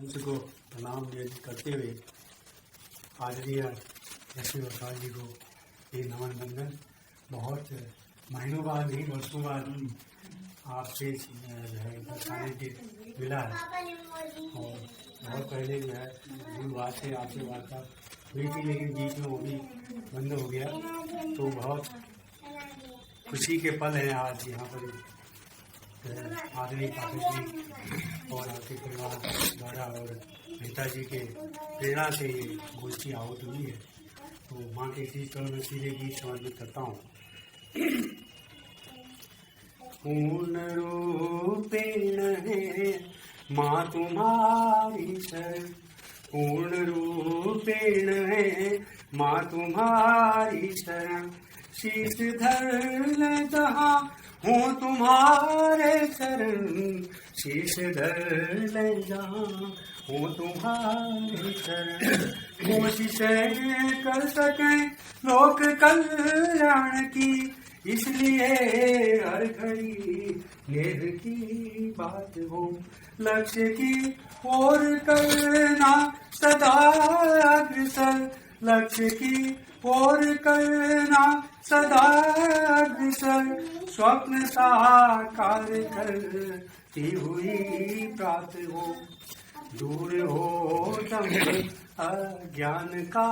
मंच को प्रणाम करते हुए आदरणीय लक्ष्मी प्रसाद जी को ये नमन बंदन। बहुत महीनों बाद नहीं, वर्षों बाद आपसे जो है दर्शाने के मिला है। और बहुत पहले जो है बात से आपसे वार्ता हुई थी, लेकिन बीच में वो भी बंद हो गया। तो बहुत खुशी के पल हैं आज यहाँ पर आदरणीय पाठक जी और आपके परिवार द्वारा और नेताजी के प्रेरणा से ये गोष्ठी आहूत हुई है। तो माँ के इसी चरण में सीधे गीत समर्पित करता हूँ। पूर्ण रूपेण है माँ तुम्हारी शरण, पूर्ण रूपेण है माँ तुम्हारी शरण, शीश धर लेता हूँ तुम्हारे चरण, शीश धर ले जा हूँ तुम्हारे चरण। कोशिश कर सके लोक कल्याण की, इसलिए हर घड़ी नेह की बात हो, लक्ष्य की ओर करना सदा अग्रसर, लक्ष्य की ओर करना सदा अग्रसर, स्वप्न साकार करती हुई प्राप्त हो, दूर हो दंभ अज्ञान का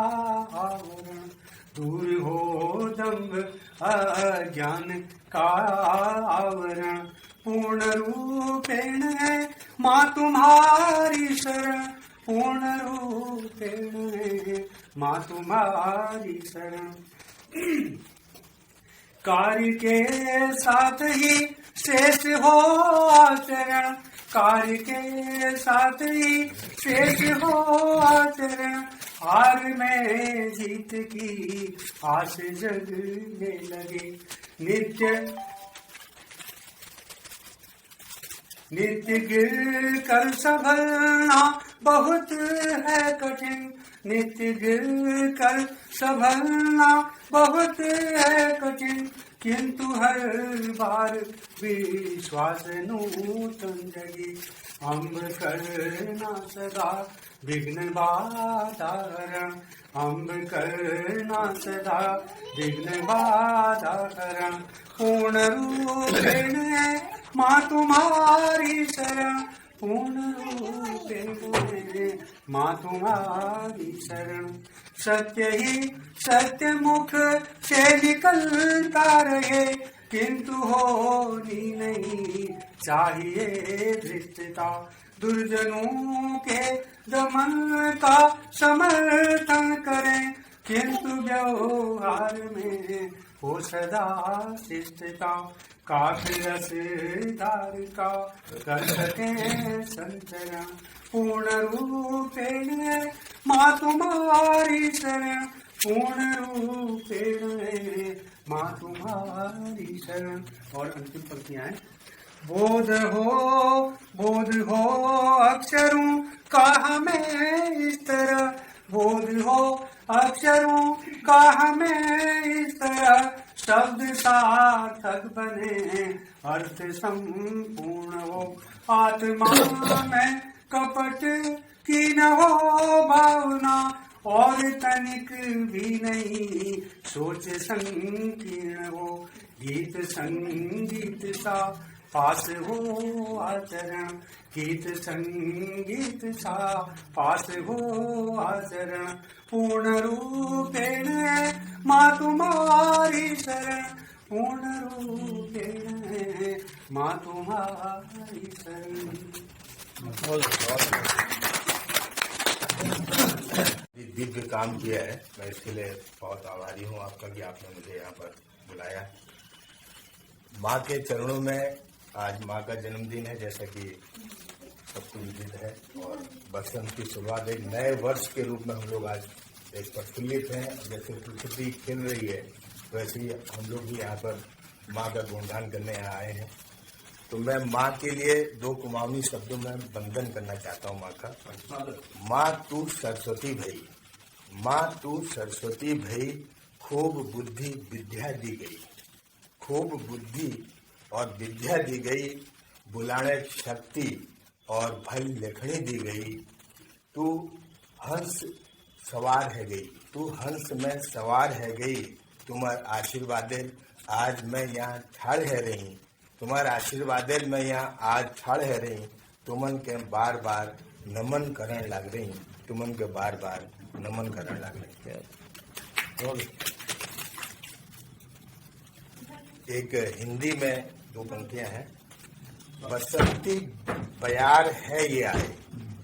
आवरण, दूर हो दंभ अज्ञान का आवरण, पूर्ण रूपेण है माँ तुम्हारी शरण, पूर्ण रूपेण है माँ तुम्हारी शरण। कार्य के साथ ही शेष हो आचरण, कार्य के साथ ही शेष हो आचरण, हार में जीत की आस जगने लगे, नित्य गिर कर संभलना बहुत है कठिन, नित्य गिर कर संभलना बहुत है कठिन, किंतु हर बार विश्वास नूतन जगी, अम्ब करना सदा विघ्न बाधारण, अम्ब करना सदा विघ्न बाधारण, पूर्ण रूपेण है माँ तुम्हारी शरण, पूर्ण रूपेण माँ तुम्हारी शरण। सत्य ही सत्य मुख से निकलता रहे, किंतु होनी नहीं चाहिए धृष्टता, दुर्जनों के दमन का समर्थन करें, किंतु व्यवहार में हो सदा शिष्टता, काफी रसधार का कर सके संचरण, पूर्ण रूपेण माँ तुम्हारी शरण, पूर्ण रूपेण माँ तुम्हारी शरण। और अंतिम पंक्तियां हैं। बोध हो अक्षरों का हमें इस तरह, बोध हो अक्षरों का हमें इस तरह, शब्द सार्थक बने अर्थ संपूर्ण हो, आत्मा में कपट की न हो भावना, और तनिक भी नहीं सोच संकीर्ण हो, गीत संगीत सा पास हो आचरण, गीत संगीत सा पास हो आचरण, पूर्ण रूपेण माँ तुम्हारी शरण, पूर्ण रूपेण माँ तुम्हारी शरण। दिव्य काम किया है, मैं इसके लिए बहुत आभारी हूँ आपका कि आपने मुझे यहाँ पर बुलाया। माँ के चरणों में आज माँ का जन्मदिन है, जैसा कि सबको विदित है, और बसंत की शुरुआत एक नए वर्ष के रूप में हम लोग आज एक प्रफुल्लित हैं। जैसे प्रकृति खिल रही है, वैसे ही हम लोग भी यहाँ पर माँ का गुणगान करने यहाँ आए हैं। तो मैं माँ के लिए दो कुमाऊनी शब्दों में वंदन करना चाहता हूँ माँ का। माँ तू सरस्वती भई, माँ तू सरस्वती भई, खूब बुद्धि विद्या दी गई, खूब बुद्धि और विद्या दी गई, बुलाने शक्ति और भल लेखनी दी गई, तू हंस सवार है गई, तू हंस में सवार है गई, तुम्हार आशीर्वादेल आज मैं यहाँ ठाड़ है रही, तुम्हार आशीर्वादेल मैं यहाँ आज ठाड़ है रही, तुमन के बार बार नमन करण लग रही, तुमन के बार बार नमन करण लग रही। और एक हिंदी में 2 पंक्तियां हैं। बसंती बयार है ये आए,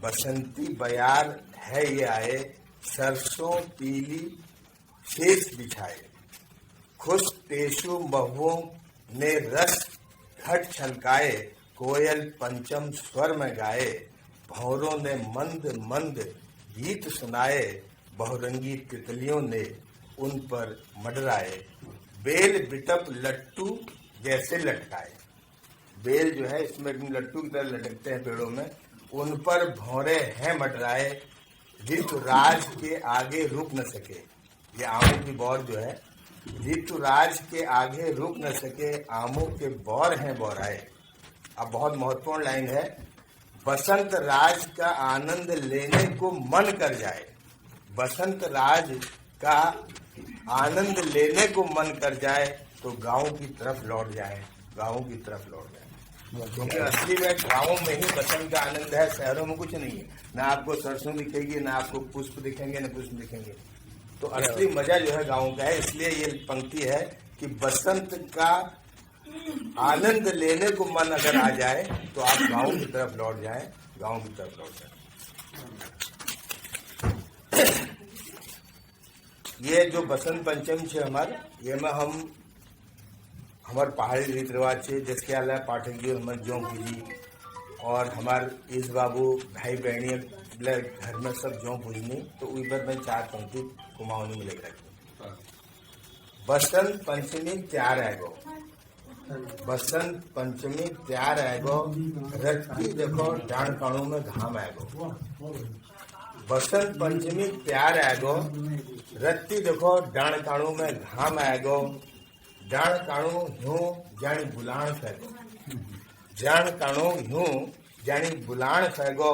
बसंती बयार है ये आए, सरसों पीली शेष बिछाए, खुश टेसु महुओं ने रस घट छलकाए, कोयल पंचम स्वर में गाए, भंवरों ने मंद मंद गीत सुनाए, बहुरंगी तितलियों ने उन पर मडराए, बेल बिटप लट्टू जैसे लटकाए। बेल जो है इसमें लट्टू की तरह लटकते हैं पेड़ों में, उन पर भौरे हैं मडराए, ऋतुराज के आगे रुक न सके। ये आमों की बौर जो है, ऋतुराज के आगे रुक न सके, आमों के बौर हैं बौराए। अब बहुत महत्वपूर्ण लाइन है, बसंत राज का आनंद लेने को मन कर जाए, बसंत राज का आनंद लेने को मन कर जाए तो गांव की तरफ लौट जाए, गांव की तरफ लौट जाए, क्योंकि असली में गांव में ही बसंत का आनंद है, शहरों में कुछ नहीं है। ना आपको सरसों दिखेगी, ना आपको पुष्प दिखेंगे, ना पुष्प दिखेंगे। तो असली मजा जो है गांव का है। इसलिए ये पंक्ति है कि बसंत का आनंद लेने को मन अगर आ जाए तो आप गांव की तरफ लौट जाएं, गांव की तरफ लौट जाएं। ये जो बसंत पंचमी है ये में हम हमारे पहाड़ी रीत रिवाज है, जिसके अलावा पाठक जी हमारे जौं पूजी और हमारे इस बाबू भाई बहनी घर में सब जौं पूजनी, तो उधर में 4 पंक्ति कुमाऊनी में लिख रखी। बसंत पंचमी त्यार आएगो, बसंत पंचमी त्यार आएगो, रत्ती देखो डांड काणू में घाम आएगो। बसंत पंचमी त्यार आएगो, रत्ती देखो डांड काणू में घाम आएगो, डांड काणू यूं जानी बुलाण फैगो, जान काणू यूं जानी बुलाण फैगो,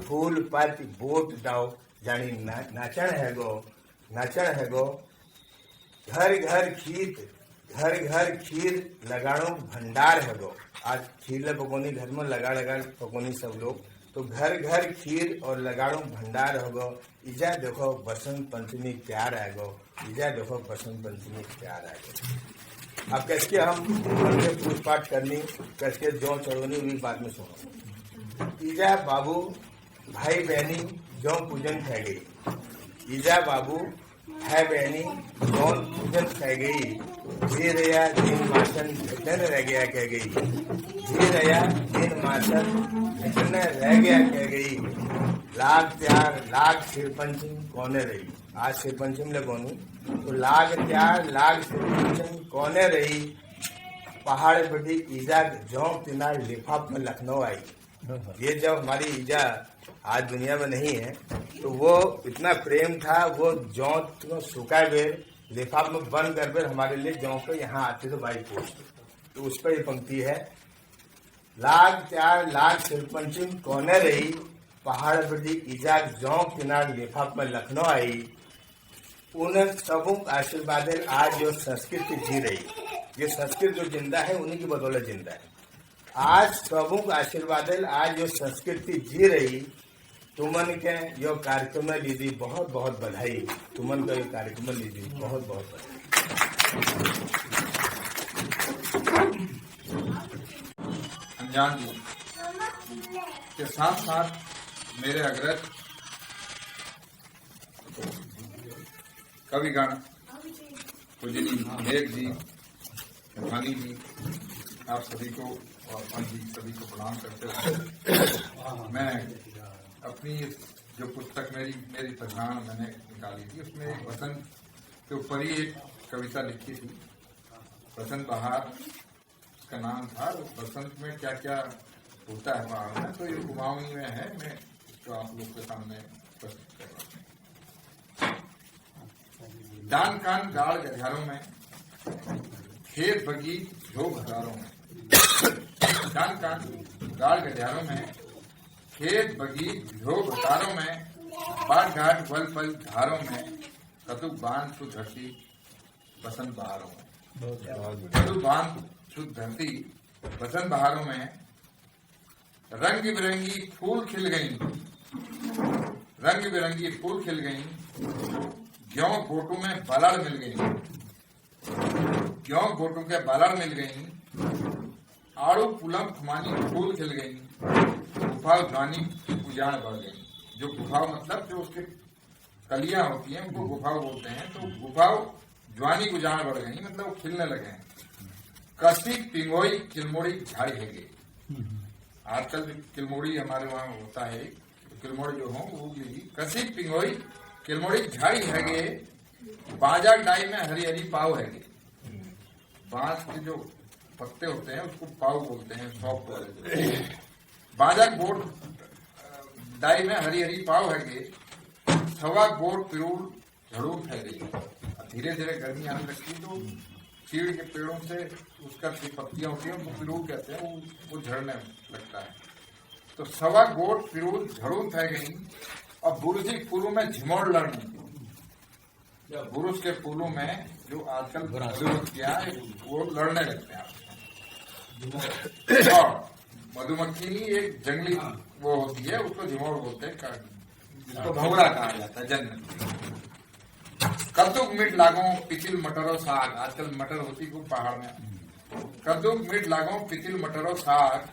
फूल पाती बोट डाओ जानी नाचण हैगो, नाचण हैगो, घर घर खीर लगाणो भंडार हैगो। आज खीर पकोनी घर में लगा पकोनी सब लोग, तो घर घर खीर और लगाणो भंडार होगो। इजा देखो बसंत पंचमी प्यार आएगो, इजा देखो बसंत पंचमी प्यार आएगो। अब कैसे हम पूछ पाठ करनी, कैसे जौ चढ़ोनी हुई बात में सुनो। इजा बाबू भाई बहनी जौ पूजन थे गई, इजा बाबू भाई बहनी जौ पूजन थे गई, जी रया दिन मासन घटन रह गया कह गई, जी रया दिन मासन घटन रह गया कह गई, लाग त्यार लाग सिर पंचम कौने रही। आज सिर पंचम लगोनी तो लाग त्यार लाग सिर पंचम कौने रही, पहाड़ बड़ी ईजा जौ तिनार लिफाफ में लखनऊ आई। ये जब हमारी ईजा आज दुनिया में नहीं है तो वो इतना प्रेम था, वो जौ को सूखा बेर लिफाफ में बंद कर बेर हमारे लिए जौ पे यहाँ आते थे बाई पोस्ट। तो उस पर ये पंक्ति है, लाग त्यार लाग सिर पंचम कौने रही, पहाड़ बड़ी ईजा जौ किनार लिफाफ में लखनऊ आई। उन सबों आशीर्वाद आज जो संस्कृति जी रही, ये संस्कृति जो जिंदा है उन्हीं की बदौलत जिंदा है। आज सबों का आशीर्वाद आज जो संस्कृति जी रही, तुमन के यो कार्यक्रम लीदी बहुत बहुत बधाई, तुमन का यो कार्यक्रम लीदी बहुत बहुत बधाई। अनजान जी के साथ साथ मेरे अग्रज कविगण पूजनी मेघ जी, भानी जी, आप सभी को और पंत जी सभी को प्रणाम करते हुए मैं अपनी जो पुस्तक मेरी पहचान मैंने निकाली थी, उसमें बसंत के ऊपर ही एक कविता लिखी थी। बसंत बहार का नाम था। बसंत में क्या क्या होता है पहाड़ में, तो ये कुमाऊनी में है, मैं इसको आप लोग के सामने प्रस्तुत कर रहा हूँ। डान कान गाड़ गलियारों में, खेत बगी झो बजारों में, डान कान गाड़ गलियारों में, खेत बगी झो बजारों में, बाट घाट वल पल धारों में कतु बांध छू धरती बसंत बहारों में। कतु बांध छू धरती बसंत बहारों में रंग बिरंगी फूल खिल गई, रंग बिरंगी फूल खिल गई, ग्यों गोटू में बलड़ मिल गई, ग्यों गोटू के बलड़ मिल गई, आड़ू पुलम खुमानी फूल खिल गई, गुफाव ज्वानी उजाड़ बढ़ गई। जो गुफाव मतलब जो उसके कलियां होती हैं उनको गुफाव बोलते हैं। तो गुफाव ज्वानी उजाड़ बढ़ गई मतलब वो खिलने लगे हैं। कसी पिंगोई किलमोड़ी झाड़ी हैगे। आजकल जो किलमोड़ी हमारे वहां होता है, तो किलमोड़ी जो हो वो लीजिए। कसी पिंगोई किलमोड़ी झाड़ी हैगे, बाजा डाई में हरी हरी पाव हैगे। बांस के जो पत्ते होते हैं उसको पाव बोलते हैं, सौंफ बोलते हैं। बाजा गोट डाई में हरी हरी पाव हैगे, सवा गोट पिरूल झड़ूर हैगे। धीरे धीरे गर्मी आने लगती तो चीड़ के पेड़ों से उसका जो पत्तियां होती हैं उनको पिरूल कहते हैं, वो झड़ने लगता है। तो सवा गोट पिरूल झड़ूर फै गई और बुरुजी फूलों में झिमोड़ लड़ने। बुरुज के फूलों में जो आजकल मधुमक्खियां वो लड़ने लगते हैं। और मधुमक्खी एक जंगली वो होती है, उसको झिमोड़ बोलते हैं, जिसको भंवरा कहा जाता है जन्म। कद्दूक मीठ लागो पितिल मटरो साग। आजकल मटर होती खूब पहाड़ में। कद्दूक मीठ लागो पितिल मटरो साग,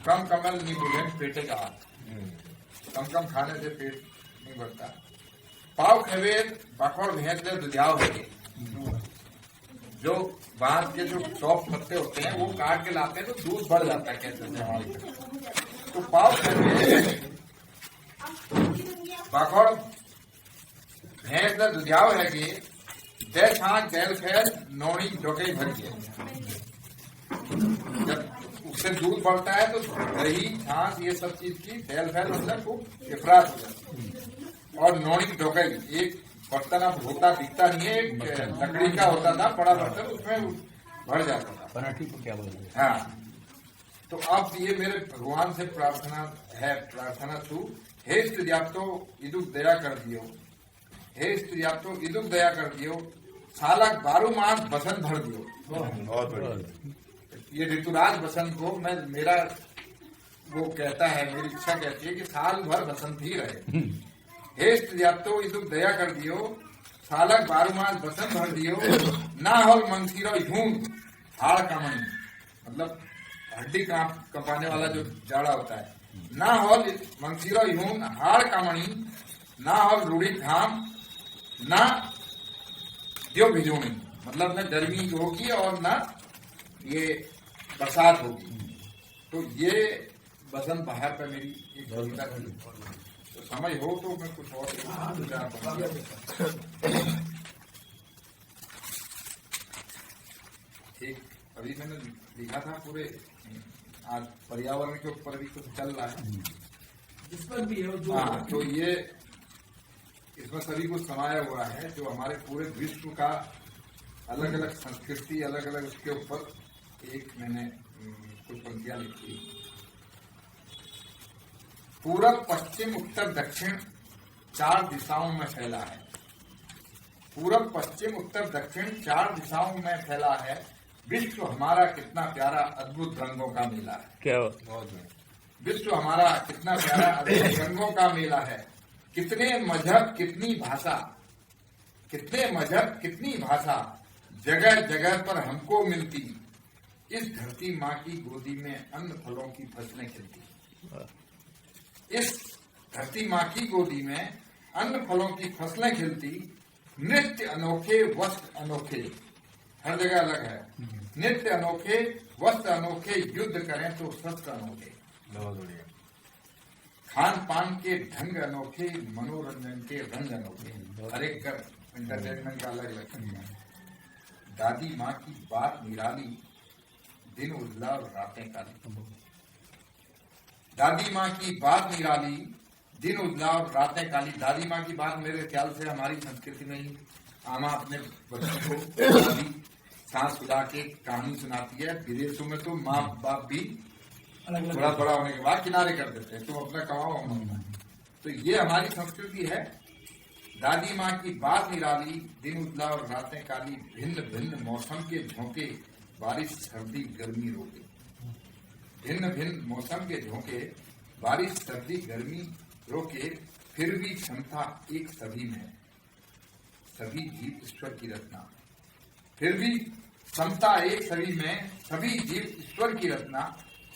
कम कमल नहीं बुझे पेटे का हाथ। कम कम खाने से पेट नहीं भरता। पाव खवेद बकौड़ भेज ले दुधियाव है। जो बांस के जो सॉफ्ट पत्ते होते हैं वो काट के लाते हैं तो दूध बढ़ जाता है कहते हैं हमारी। तो पाव खवेद बकौड़ भैंस ने दुधियाव है कि दे छाक देल फैल नोड़ी डोके भर गए। जब उससे दूध बढ़ता है तो दही छाछ ये सब चीज की देल फैल मतलब खूब इफरात हो जाती है। और नोड़ी डोकई एक बर्तन अब होता दिखता नहीं है, एक लकड़ी का होता था बड़ा बर्तन, उसमें भर जाता था। पराठी को क्या बोलते हैं? हाँ, तो अब ये मेरे भगवान से प्रार्थना है, प्रार्थना छू हे स्त्रियाप्तो इदुक दया कर दियो, हे स्त्रियाप्तो इदुक दया कर दियो, सालक 12 मास बसंत भर दियो। बहुत बढ़िया। ये ऋतुराज बसंत को मैं मेरा वो कहता है, मेरी इच्छा कहती है कि साल भर बसंत ही रहे। हे स्त्रियाप्तो इदुक दया कर दियो, सालक 12 मास बसंत भर दियो, ना होल मंसीरो यूं हाड़ कामनी मतलब हड्डी कंपाने वाला जो जाड़ा होता है। ना होल मंसीरो यूं हाड़ कामनी, ना होल रूढ़ी धाम, ना जो भिजोनी मतलब न गर्मी होगी और ना ये बरसात होगी। तो ये बसंत बहार पर मेरी एक कविता थी। तो समझ हो तो मैं कुछ और एक अभी मैंने लिखा था पूरे आज पर्यावरण के ऊपर भी कुछ चल रहा है जिस पर भी है जो हाँ, तो ये इसमें सभी कुछ समाया हुआ है जो हमारे पूरे विश्व का अलग अलग संस्कृति अलग अलग उसके ऊपर एक मैंने कुछ पंक्तियां लिखी। पूरब पश्चिम उत्तर दक्षिण 4 दिशाओं में फैला है। पूरब पश्चिम उत्तर दक्षिण 4 दिशाओं में फैला है। विश्व हमारा कितना प्यारा अद्भुत रंगों का मेला है। क्या विश्व हमारा कितना प्यारा अद्भुत रंगों का मेला है। कितने मजहब कितनी भाषा, कितने मजहब कितनी भाषा, जगह जगह पर हमको मिलती। इस धरती माँ की गोदी में अन्न फलों की फसलें खिलती। इस धरती माँ की गोदी में अन्न फलों की फसलें खिलती। नृत्य अनोखे वस्त्र अनोखे, हर जगह अलग है। नृत्य अनोखे वस्त्र अनोखे, युद्ध करें तो शस्त्र अनोखे। खान पान के ढंग अनोखे, मनोरंजन के रंग अनोखे। हर एक का एंटरटेनमेंट का अलग अलग। दादी माँ की बात निराली, दिन उजला और रातें काली। दादी माँ की बात निराली, दिन उजला और रातें काली। दादी माँ की बात मेरे ख्याल से हमारी संस्कृति में ही आमा अपने बच्चों को सांस फुला के कहानी सुनाती है। विदेशों में तो माँ बाप भी थोड़ा बड़ा होने के बाद किनारे कर देते हैं, तुम अपना कमाओ हम अपना। तो ये हमारी संस्कृति है। दादी माँ की बात निराली, दिन उजला और रातें काली, भिन्न भिन्न मौसम के झोंके, बारिश सर्दी गर्मी रोके। भिन्न भिन्न मौसम के झोंके, बारिश सर्दी गर्मी रोके, फिर भी क्षमता एक सभी में, सभी जीव ईश्वर की रचना। फिर भी क्षमता एक सभी में, सभी जीव ईश्वर की रचना।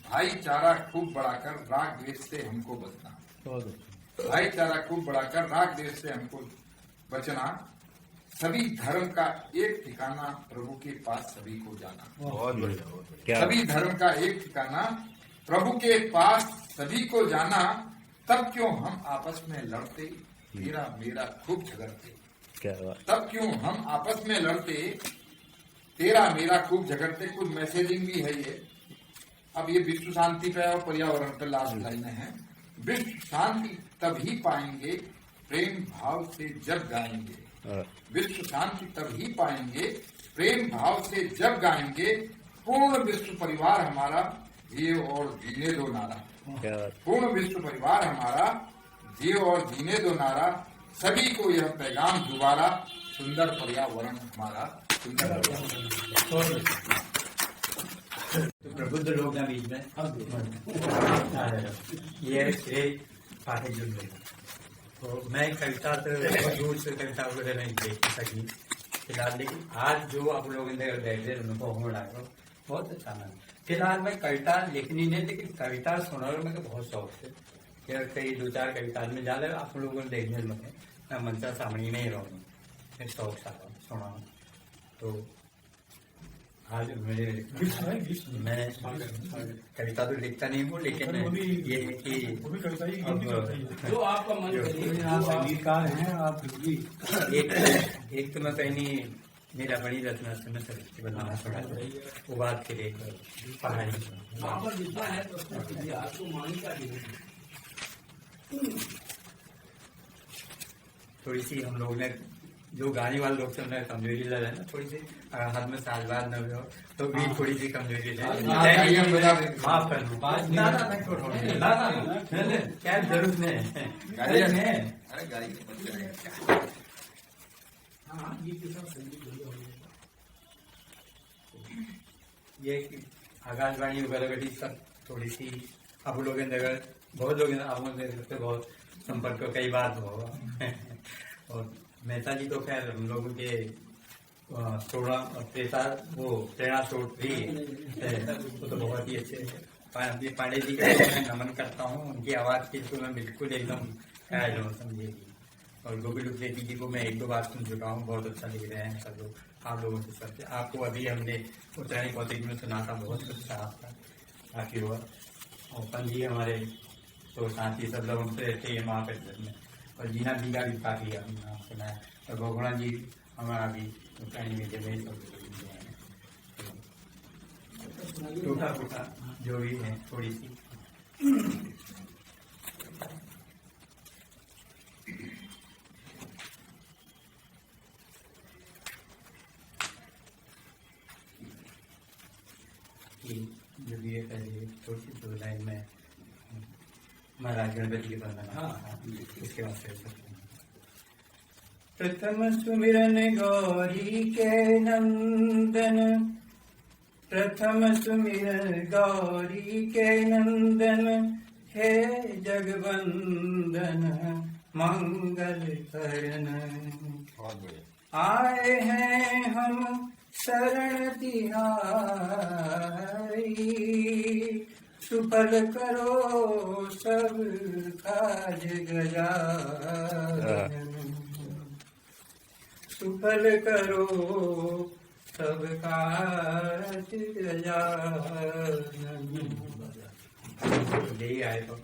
भाईचारा खूब बढ़ाकर राग द्वेष से हमको बचना। भाईचारा खूब बढ़ाकर राग द्वेष से हमको बचना। सभी धर्म का एक ठिकाना, प्रभु के पास सभी को जाना। बहुत बढ़िया। सभी धर्म का एक ठिकाना, प्रभु के पास सभी को जाना। तब क्यों हम आपस में लड़ते, तेरा मेरा खूब झगड़ते। क्या बात। तब क्यों हम आपस में लड़ते, तेरा मेरा खूब झगड़ते। कुछ मैसेजिंग भी है ये। अब ये विश्व शांति पे और पर्यावरण पे लास्ट लाइनें हैं। विश्व शांति तभी पाएंगे, प्रेम भाव से जब गाएंगे। विश्व शांति तभी पाएंगे, प्रेम भाव से जब गाएंगे। पूर्ण विश्व परिवार हमारा, जिए और जीने दो नारा। पूर्ण विश्व परिवार हमारा, जिए और जीने दो नारा। सभी को यह पैगाम दोबारा, सुंदर पर्यावरण हमारा, सुंदर पर्यावरण। तो प्रबुद्ध लोग हैं बीच में। ये श्री पाठक जुड़ गए। तो मैं कविता तो बहुत दूर से कविता वगैरह नहीं देख सकी फिलहाल, लेकिन आज जो आप लोगों ने बैठे उनको हो रहा है बहुत अच्छा लगा। फिलहाल मैं कविता लिखनी नहीं, लेकिन कविता सुना में तो बहुत शौक है। कई 2-4 कविता में जा रहे आप लोगों ने देखने में मैं मंचा सामने नहीं रहूँगी, शौक सुना। तो आज मेरे मैं कविता तो लिखता नहीं हूँ, लेकिन ये है कि जो आपका मन करे। आप संगीतकार हैं, आप एक तो मैं पहली मेरा बड़ी रचना से मैं सृष्टि बनाना पड़ा, वो बात के लिए पढ़ाई थोड़ी सी हम लोगों ने जो गाने वाले लोग से उन्हें कमजोरी लग है ना, थोड़ी सी हाथ में सालबाद न हो तो भी थोड़ी सी कमजोरी माफ कर दो। क्या जरूरत नहीं ये आकाशवाणी वगैरह सब थोड़ी सी आप लोगों ने बहुत लोग आप बहुत संपर्क कई बार हुआ। और मेहता जी तो खैर हम लोगों के थोड़ा प्रेरणा स्रोत भी वो तो बहुत ही अच्छे पांडे जी का मैं नमन करता हूँ। उनकी आवाज़ की तो मैं बिल्कुल एकदम समझेगी। और गोविंद उप्रेती जी को मैं 1-2 बार सुन चुका हूँ, बहुत अच्छा लिख रहे हैं सब लोग आप लोगों से सबसे। आपको अभी हमने उत्तरायणी पौतिक में सुना था, बहुत अच्छा आपका काफी हुआ। ओपन जी हमारे तो साथी सब लोग उनसे रहते हैं महापरिषद में। और जीना जी का भी काफी हमने सुना है। और गोगुणा जी हमारा भी उत्तरायणी में जब सब टूटा फूटा जो भी है थोड़ी सी जो भी है पहले थोड़ी सी 2 लाइन में महाराज गणपति की वंदना इसके बाद प्रथम सुमिरन गौरी के नंदन, प्रथम सुमिरन गौरी के नंदन, हे जगवंदन मंगल करण। आए हैं हम शरण तिहारी, सुफल करो सब काज गजानन, सुफल करो सब काज गजानन। ले आए तो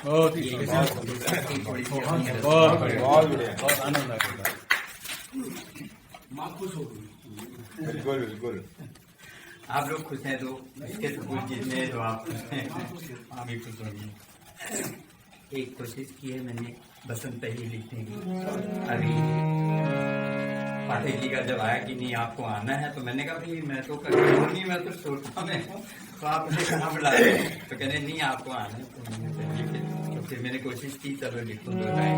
बहुत ही बहुत बढ़िया, बहुत आनंद आ गया। माँ खुश हो गई। बिल्कुल बिल्कुल। आप लोग खुश हैं तो इसके सपूत जितने तो आप खुश हैं, आप भी खुश होंगे। एक कोशिश की है मैंने बसंत ही लिखने की। अभी पाठक जी का जब आया कि नहीं आपको आना है, तो मैंने कहा भाई मैं तो कभी मैं तो सोचता में हूँ, तो आप मुझे कहाँ बुला रहे हैं? तो कहने नहीं आपको आना है। तो मैंने कहा, ठीक है। तो फिर मैंने कोशिश की, चलो लिखो 2 लाइन।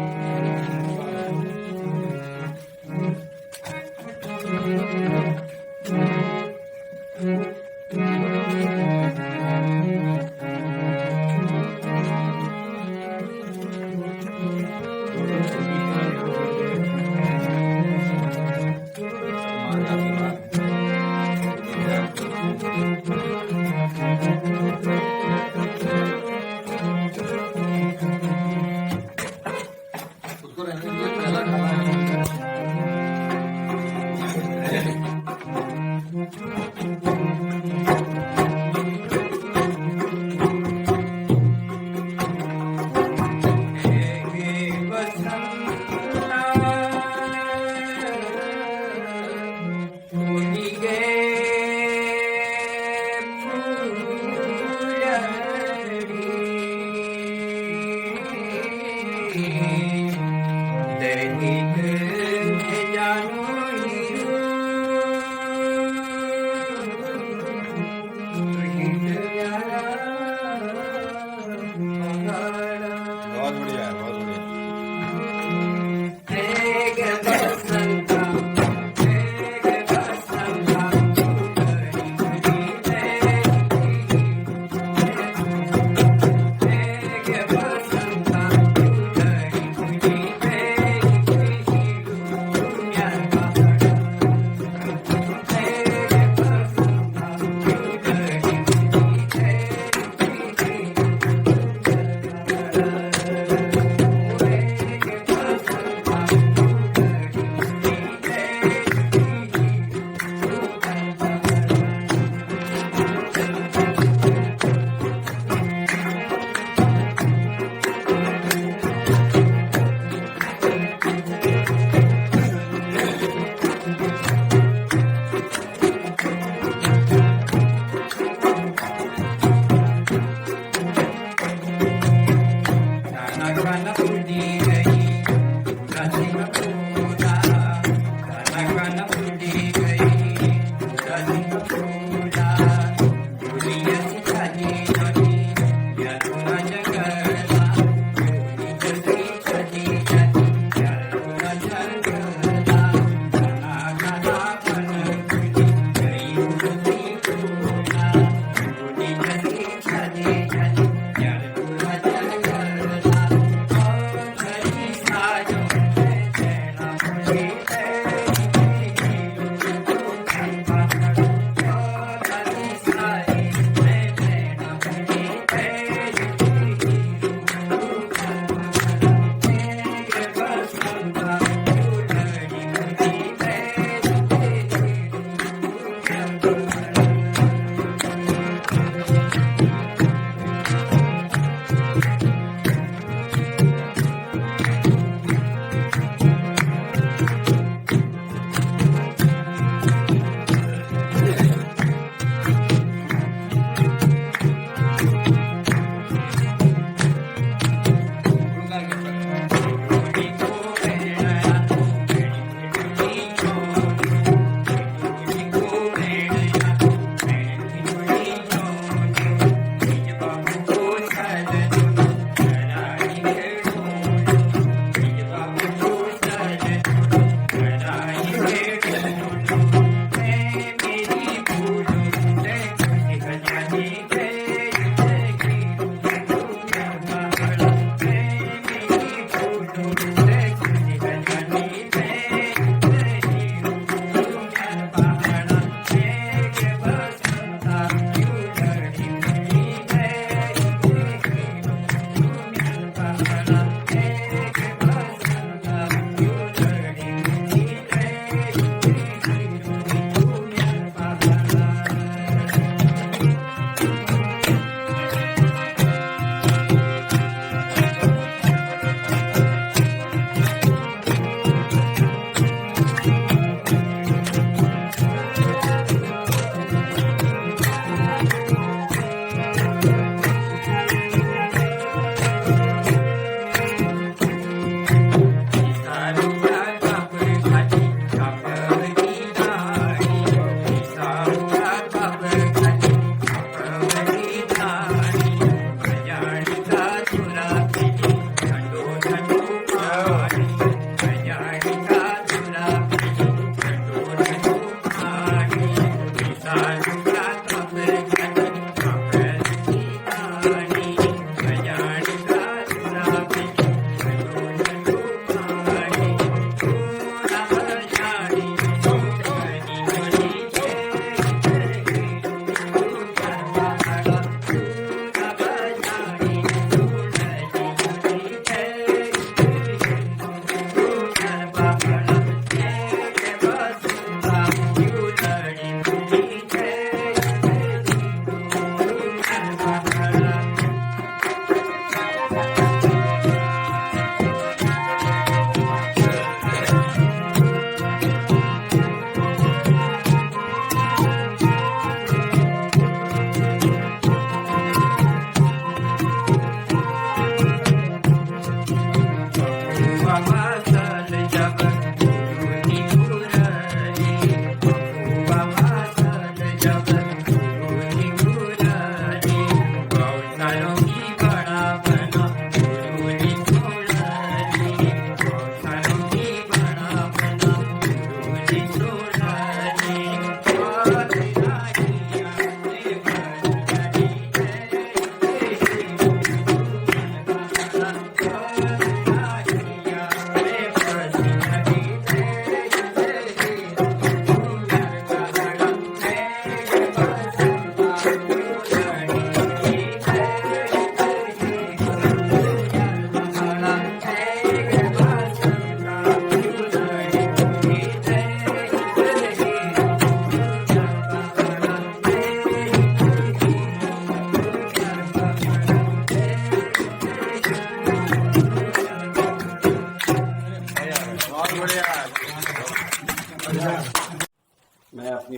उसको रहने दीजिए, पहला खाना है। बहुत बढ़िया है, बहुत बढ़िया।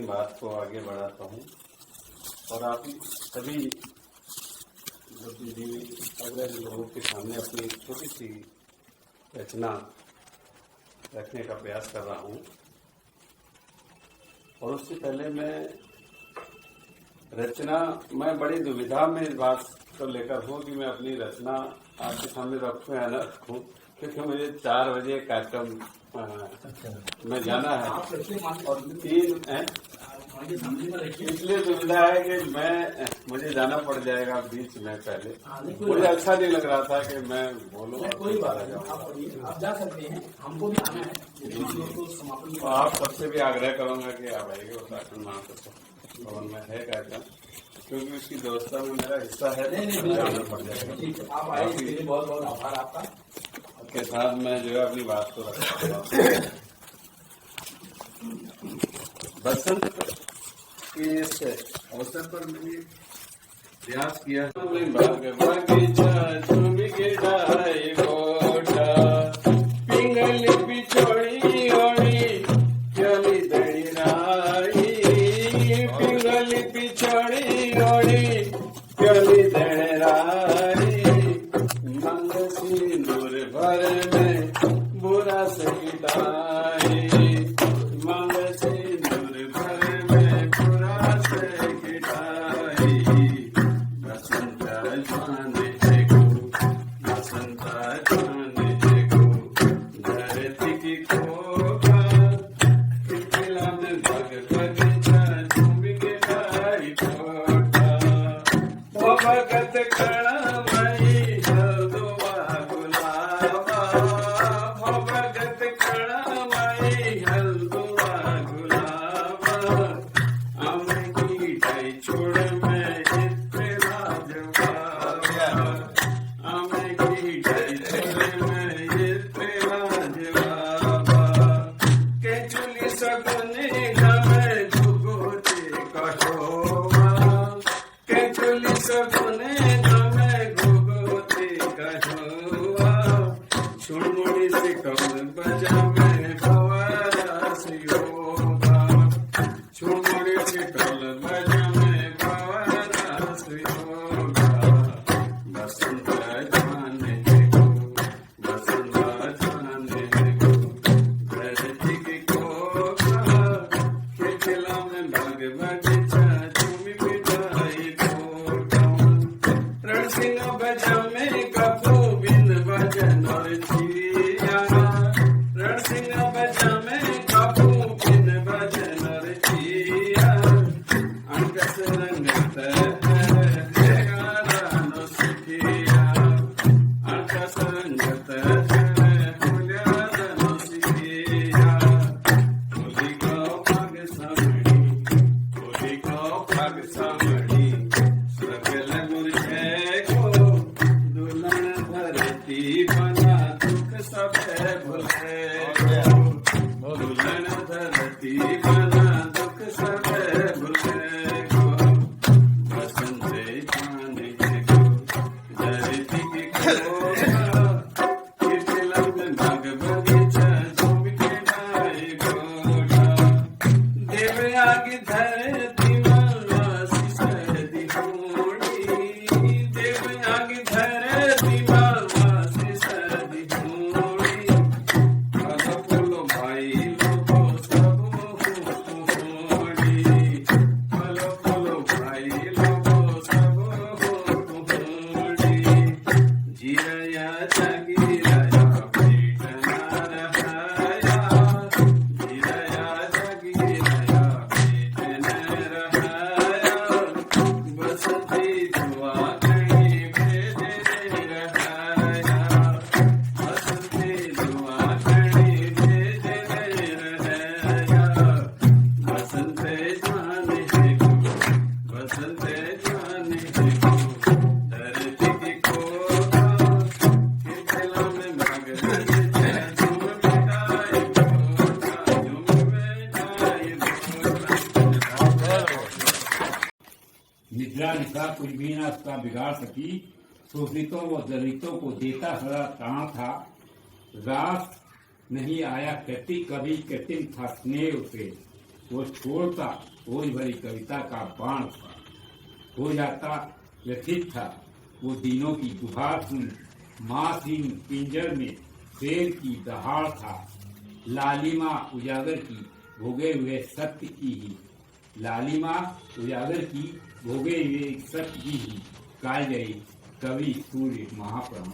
बात को आगे बढ़ाता हूँ और आप सभी अग्रज लोगों के सामने अपनी एक छोटी सी रचना रखने का प्रयास कर रहा हूँ। और उससे पहले मैं बड़ी दुविधा में इस बात को लेकर हूँ कि मैं अपनी रचना आपके सामने रखूँ या न रखूँ, क्योंकि मुझे 4 बजे कार्यक्रम में जाना है और 3 इसलिए दुविधा है कि मुझे जाना पड़ जाएगा बीच में। पहले मुझे अच्छा नहीं लग रहा था कि मैं बोलूँ। कोई बात नहीं, आप जा सकते हैं, हमको भी आना है। तो आप सबसे भी आग्रह करूंगा कि आप आइएगा उत्तराखंड महाप्रसाद भवन में है कार्यक्रम, क्योंकि उसकी व्यवस्था में मेरा हिस्सा है। जाना पड़ जाएगा। आप आए इसके लिए बहुत बहुत आभार आपका। के साथ मैं जो है अपनी बात को रखूंगा। बसंत के इस अवसर पर मैंने प्रयास किया बगीचा झूम के डाई गोटा पिंगल पिछोड़ी ओड़ी चली दड़ी राई पिंगल पिछोड़ी ओड़ी चली दड़ी राई मंग सिंदूर भर में बुरा से गिटाई मंग सिंदूर भर में बुरा से गिटाई बसंत जाने को धरती की खोगा खिलखिला में भग बगीचा झूम के गाई छोटा वो भगत खड़ा मई हल्दुआ गुलाबा वो भगत खड़ा मई हल्दुआ गुलाबा आमे की ढाई छोड़ में इतना जवाबा आमे की ढाई छोड़ में इतना जवाबा के चुली सगुने घमे घुघुती कठोबा के चुली सगुने घमे घुघुती कठोबा छुड़मुड़ी से कमल बजा में भवरा सियोगा छुड़मुड़ी से कमल बजा में भवरा सियोगा बसंत जाने को बसंत जाने को धरती की कोका खिलखिला में भाग बगीचा झूमी बिठाई कोटा रण सिंह बजा में कपू बिन भजन और चिया रण सिंह बजा में कपू बिन भजन और चिया अंकस रंगत है गानो सिखिया अंकस रंगत है फुल्यानो सिखिया होली को पग सामड़ी सकल गुरछे को दुल्हन धरती बना दुख सब भुले को दुल्हन धरती बना दुख सब भुले को बसंत जाने को धरती की खोगा खिलखिला में भाग बगीचा झूम के गाई गोटा देव आगे धरती मालवासी सर्दी होड़ी देव आगे धरती मालवासी सर्दी होड़ी फलो फलो भाई लोगो सब होड़ी फलो फलो भाई लोगो सब होड़ी जीरया जागी राया पेटना रहाया जीरया जागी राया पेटना रहाया बसंती दुआ कहीं भेजे रहाया बसंती दुआ कहीं भेजे रहाया बसंत जाने को बसंत जाने को धरती की खोगा खिलखिला में भाग बगीचा झूम बिठाई गोटा झूम बिठाई गोटा। निद्रा निशा कुछ भी न उसका बिगाड़ सकी। शोषितों व दलितों को देता सदा ताना था। रास नहीं आया कृति कभी कृत्रिम था स्नेह उसे। वो छोड़ता ओज भरी कविता का बाण था, हो जाता व्यथित था वो दिनों की गुहार सुन, मासीन पिंजर में शेर की दहाड़ था, लालिमा उजागर की भोगे हुए सत्य की ही, लालिमा उजागर की भोगे हुए सत्य की ही कालजयी कवि सूर्य महाप्रभु।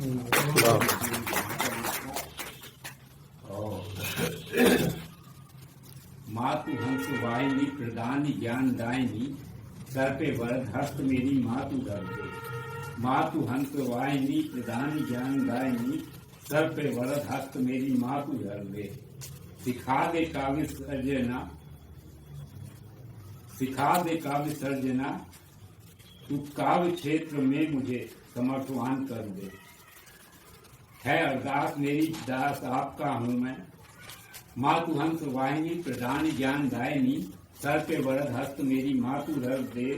मातु हंस वाहिनी प्रदानी ज्ञान दायनी, सर पे वरद हस्त मेरी मातु धर दे, मातु हंस वाहिनी प्रदानी ज्ञान दायनी, सर पे वरद हस्त मेरी मातु धर दे, सिखा दे काव्य सर्जना, सिखा दे काव्य सर्जना, तू काव्य क्षेत्र में मुझे समर्थवान कर दे, है अरदास मेरी दास आपका हूँ मैं, मातु हंस वाहिनी प्रधान ज्ञान दायनी, सर पे वरद हस्त मेरी मातु धर दे,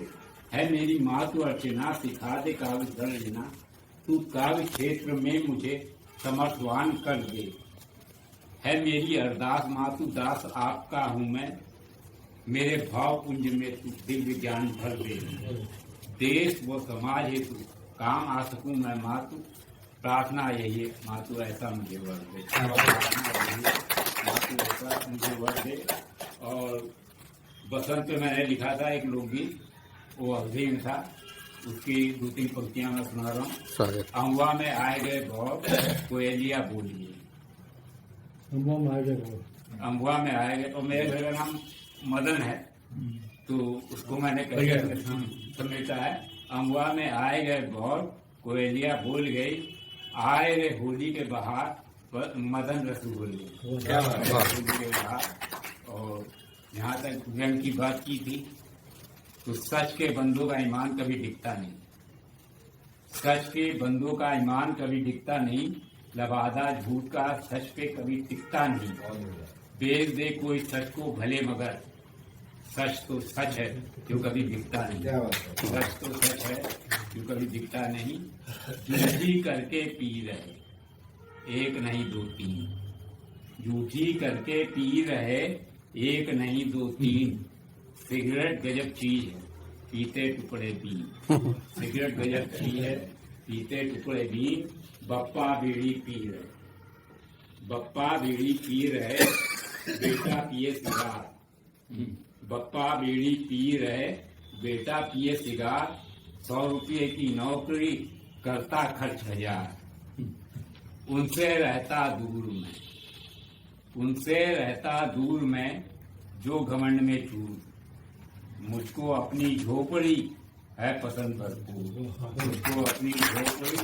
है मेरी मातु अर्चना, सिखा दे काव्य सर्जना, तू काव्य क्षेत्र में मुझे समर्थवान कर दे, है मेरी अरदास मातु दास आपका हूँ मैं, मेरे भाव पुंज में तू दिव्य ज्ञान भर दे, देश व समाज हेतु काम आ सकूं मैं मातु, प्रार्थना यही है मातु ऐसा मुझे वर दे, मातु ऐसा मुझे वर दे। और बसंत पे मैंने लिखा था एक लोकगीत, वो अवधि में था, उसकी 2-3 पंक्तियां मैं सुना रहा हूँ। अम्बा में आए गए बहुत कोयलिया बोलिए, अम्बा में आए गए, अम्बुआ में आए गए, और मेरे घर का नाम मदन है तो उसको मैंने समेटा है। अम्बुआ में आए गए बहुत कोयलिया बोल गई, आए रे होली के बहार मदन रसगुल्ले, होली के बहार। और यहाँ तक व्यंग की बात की थी तो सच के बंदों का ईमान कभी दिखता नहीं, सच के बंदों का ईमान कभी दिखता नहीं, लबादा झूठ का सच पे कभी टिकता नहीं, बेच दे कोई सच को भले मगर सच तो सच है जो कभी दिखता नहीं, सच तो सच है जो कभी दिखता नहीं, झूठी करके पी रहे एक नहीं दो तीन, झूठी करके पी रहे एक नहीं दो तीन, सिगरेट गजब चीज है पीते टुकड़े बीन, सिगरेट गजब चीज है पीते टुकड़े बीन, बप्पा बीड़ी पी रहे, बप्पा बीड़ी पी रहे बेटा पिए सिगार, बप्पा बीड़ी पी रहे बेटा पिए सिगार, 100 रुपये की नौकरी करता खर्च 1000, उनसे रहता दूर में, उनसे रहता दूर में जो घमंड में चूर, मुझको अपनी झोपड़ी है पसंद भरपूर, मुझको अपनी झोपड़ी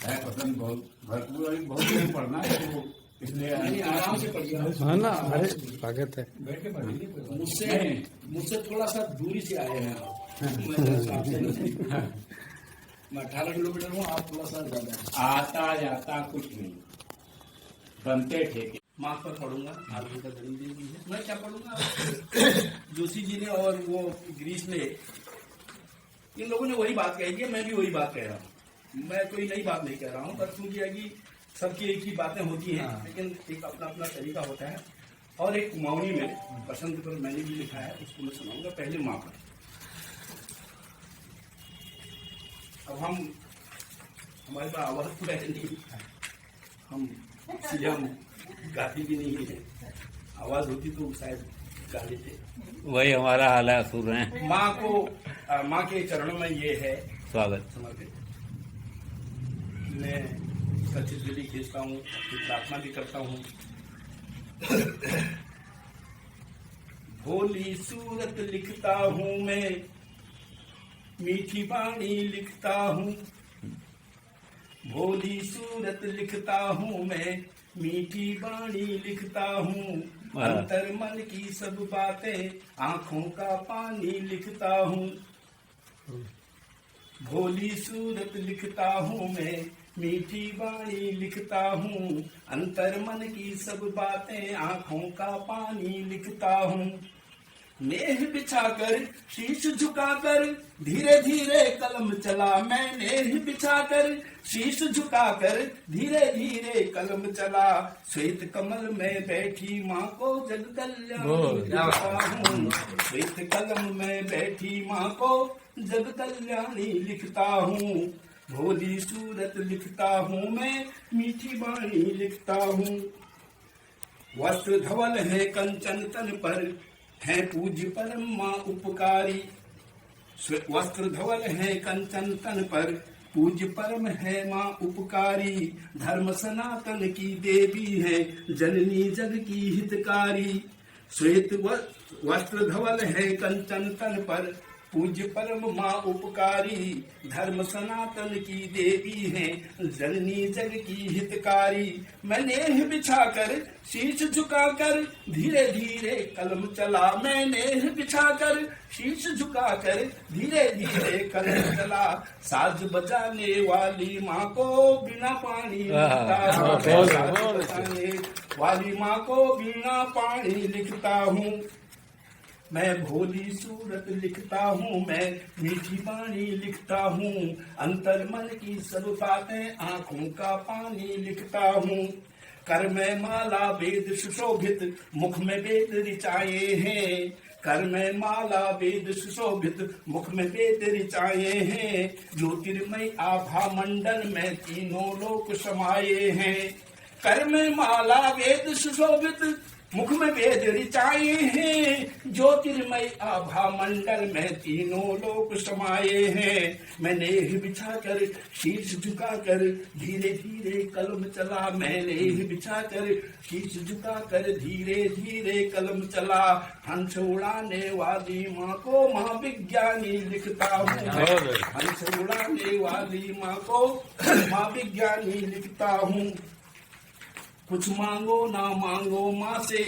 है पसंद भरपूर। बहुत देर पढ़ना है तो इसलिए आराम से पढ़िए, हाँ ना, अरे स्वागत है, बैठ के पढ़िए। मुझसे थोड़ा सा दूरी से आए हैं आप, मैं 18 किलोमीटर हूँ, आप थोड़ा सा ज्यादा। आता जाता कुछ नहीं, बनते ठेके। मार्क्स पर पढ़ूंगा, आप उनका जन्मदिन भी है, मैं क्या पढ़ूंगा। जोशी जी ने और वो गिरीश ने, इन लोगों ने वही बात कही है, मैं भी वही बात कह रहा हूँ, मैं कोई नई बात नहीं कह रहा हूँ, बस क्योंकि है कि सबकी एक ही बातें होती हैं, लेकिन एक अपना अपना तरीका होता है। और एक कुमाऊनी में बसंत पर मैंने भी लिखा है, उसको मैं सुनाऊंगा। पहले माँ पर, अब हमारे पास आवाज तो ऐसे नहीं, हम सीधा गाती भी नहीं है, आवाज होती तो शायद गा लेते। वही हमारा हाल है, असुर हैं। माँ को, माँ के चरणों में ये है स्वागत। समर्पित। मैं उसका चित्र भी खींचता हूँ, अपनी प्रार्थना भी करता हूँ। भोली सूरत लिखता हूँ मैं, मीठी वाणी लिखता हूँ, भोली सूरत लिखता हूँ मैं, मीठी वाणी लिखता हूँ, अंतर मन की सब बातें आंखों का पानी लिखता हूँ, भोली सूरत लिखता हूँ मैं, मीठी वाणी लिखता हूँ, अंतर मन की सब बातें आंखों का पानी लिखता हूँ, नेह बिछाकर शीश झुकाकर धीरे धीरे कलम चला। मैं नेह बिछाकर शीश झुकाकर धीरे धीरे कलम चला। श्वेत कमल में बैठी माँ को जग कल्याणी लिखता हूँ। श्वेत कलम में बैठी माँ को जग कल्याणी लिखता हूँ। भोली सूरत लिखता हूँ मैं, मीठी वाणी लिखता हूँ। वस्त्र धवल है कंचन तन पर, है पूज्य परम माँ उपकारी। वस्त्र धवल है कंचन तन पर, पूज्य परम है माँ उपकारी। धर्म सनातन की देवी है, जननी जग की हितकारी। श्वेत वस्त्र धवल है कंचन तन पर, पूज्य परम माँ उपकारी। धर्म सनातन की देवी है, जननी जग की हितकारी। मैं नेह बिछाकर शीश झुकाकर धीरे धीरे कलम चला। मैं नेह बिछाकर शीश झुकाकर धीरे धीरे कलम चला। साज बजाने वाली माँ को बिना पानी लिखता हूँ। साज बजाने वाली माँ को बिना पानी लिखता हूँ। मैं भोली सूरत लिखता हूँ, मैं मीठी वाणी लिखता हूँ। अंतर मन की सब बातें आंखों का पानी लिखता हूँ। कर में माला वेद सुशोभित, मुख में वेद ऋचाए हैं। कर में माला वेद सुशोभित, मुख में वेद ऋचाए हैं। ज्योतिर्मय आभा मंडल में तीनों लोक समाये हैं। कर में माला वेद सुशोभित, मुख में वेद ऋचाए हैं। ज्योतिर्मय आभा मंडल में तीनों लोक समाये हैं। मैं नेह बिछाकर शीश झुकाकर धीरे धीरे कलम चला। मैं नेह बिछाकर शीश झुकाकर धीरे धीरे कलम चला। हंस उड़ाने वाली माँ को माँ विज्ञानी लिखता हूँ। हंस उड़ाने वाली माँ को माँ विज्ञानी लिखता हूँ। कुछ मांगो ना मांगो माँ से,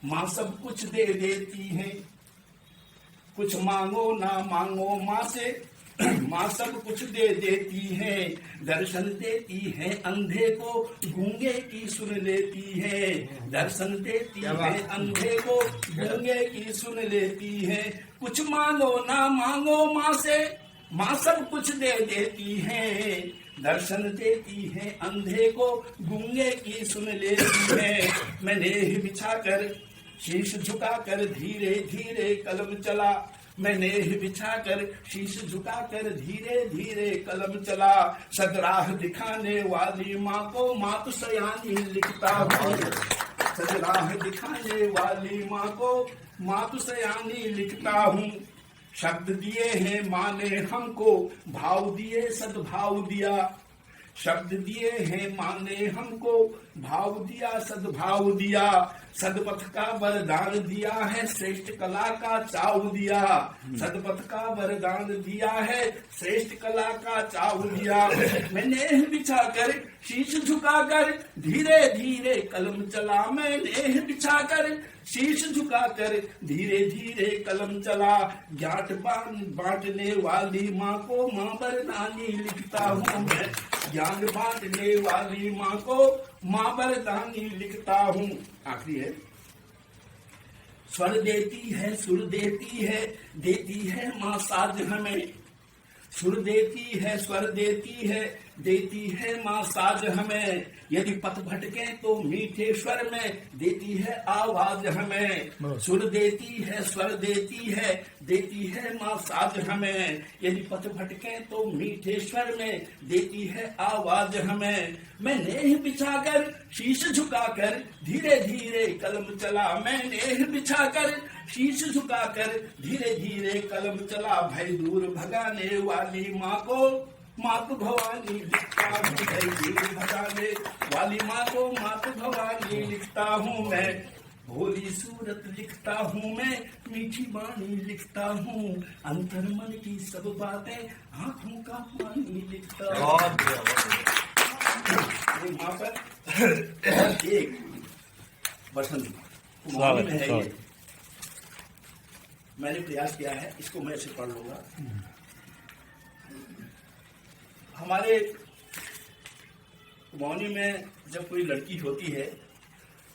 माँ सब कुछ दे देती है। कुछ मांगो ना मांगो माँ से, माँ सब कुछ दे देती है। दर्शन देती है अंधे को, गूंगे की सुन लेती है। दर्शन देती है अंधे को, गूंगे की सुन लेती है। कुछ मांगो ना मांगो माँ से, माँ सब कुछ दे देती है। दर्शन देती है अंधे को, गूंगे की सुन लेती है। मैं नेह बिछाकर शीश झुकाकर धीरे धीरे कलम चला। मैं नेह बिछाकर शीश झुकाकर धीरे धीरे कलम चला। सदराह दिखाने वाली माँ को मातु सयानी लिखता हूँ। सदराह दिखाने वाली माँ को मातु सयानी लिखता हूँ। शब्द दिए हैं माँ ने हमको, भाव दिए सद्भाव दिया। शब्द दिए हैं माँ ने हमको, भाव दिया सद्भाव दिया। सदपथ का वरदान दिया है, श्रेष्ठ कला का चाव दिया। सदपथ का वरदान दिया है, श्रेष्ठ कला का चाव दिया। मैं नेह बिछाकर शीश झुकाकर धीरे धीरे कलम चला। मैं नेह बिछाकर शीश झुकाकर धीरे धीरे कलम चला। ज्ञात बांटने वाली माँ को माँ वरदानी लिखता हूँ मैं। ज्ञान बांटने वाली माँ को माँ वरदानी लिखता हूँ। आखिरी है। स्वर देती है सुर देती है माँ साज हमें। सुर देती है स्वर देती है माँ साज हमें। यदि पथ भटके तो मीठे स्वर में देती है आवाज हमें। सुर देती है स्वर देती है माँ साज हमें। यदि पथ भटके तो मीठे स्वर में देती है आवाज हमें। मैं नेह बिछाकर शीश झुकाकर धीरे धीरे कलम चला। मैं नेह बिछाकर शीश झुकाकर धीरे धीरे कलम चला। भय दूर भगाने वाली माँ को मातु भवानी लिखता हूँ। भय दूर भगाने वाली माँ को मातु भवानी लिखता हूँ मैं। भोली सूरत लिखता हूँ मैं, मीठी वाणी लिखता हूँ। अंतर मन की सब बातें आंखों का पानी लिखता हूँ। वहाँ पर एक बसंत में है ये। मैंने प्रयास किया है, इसको मैं ऐसे पढ़ लूंगा। हमारे मौनी में जब कोई लड़की होती है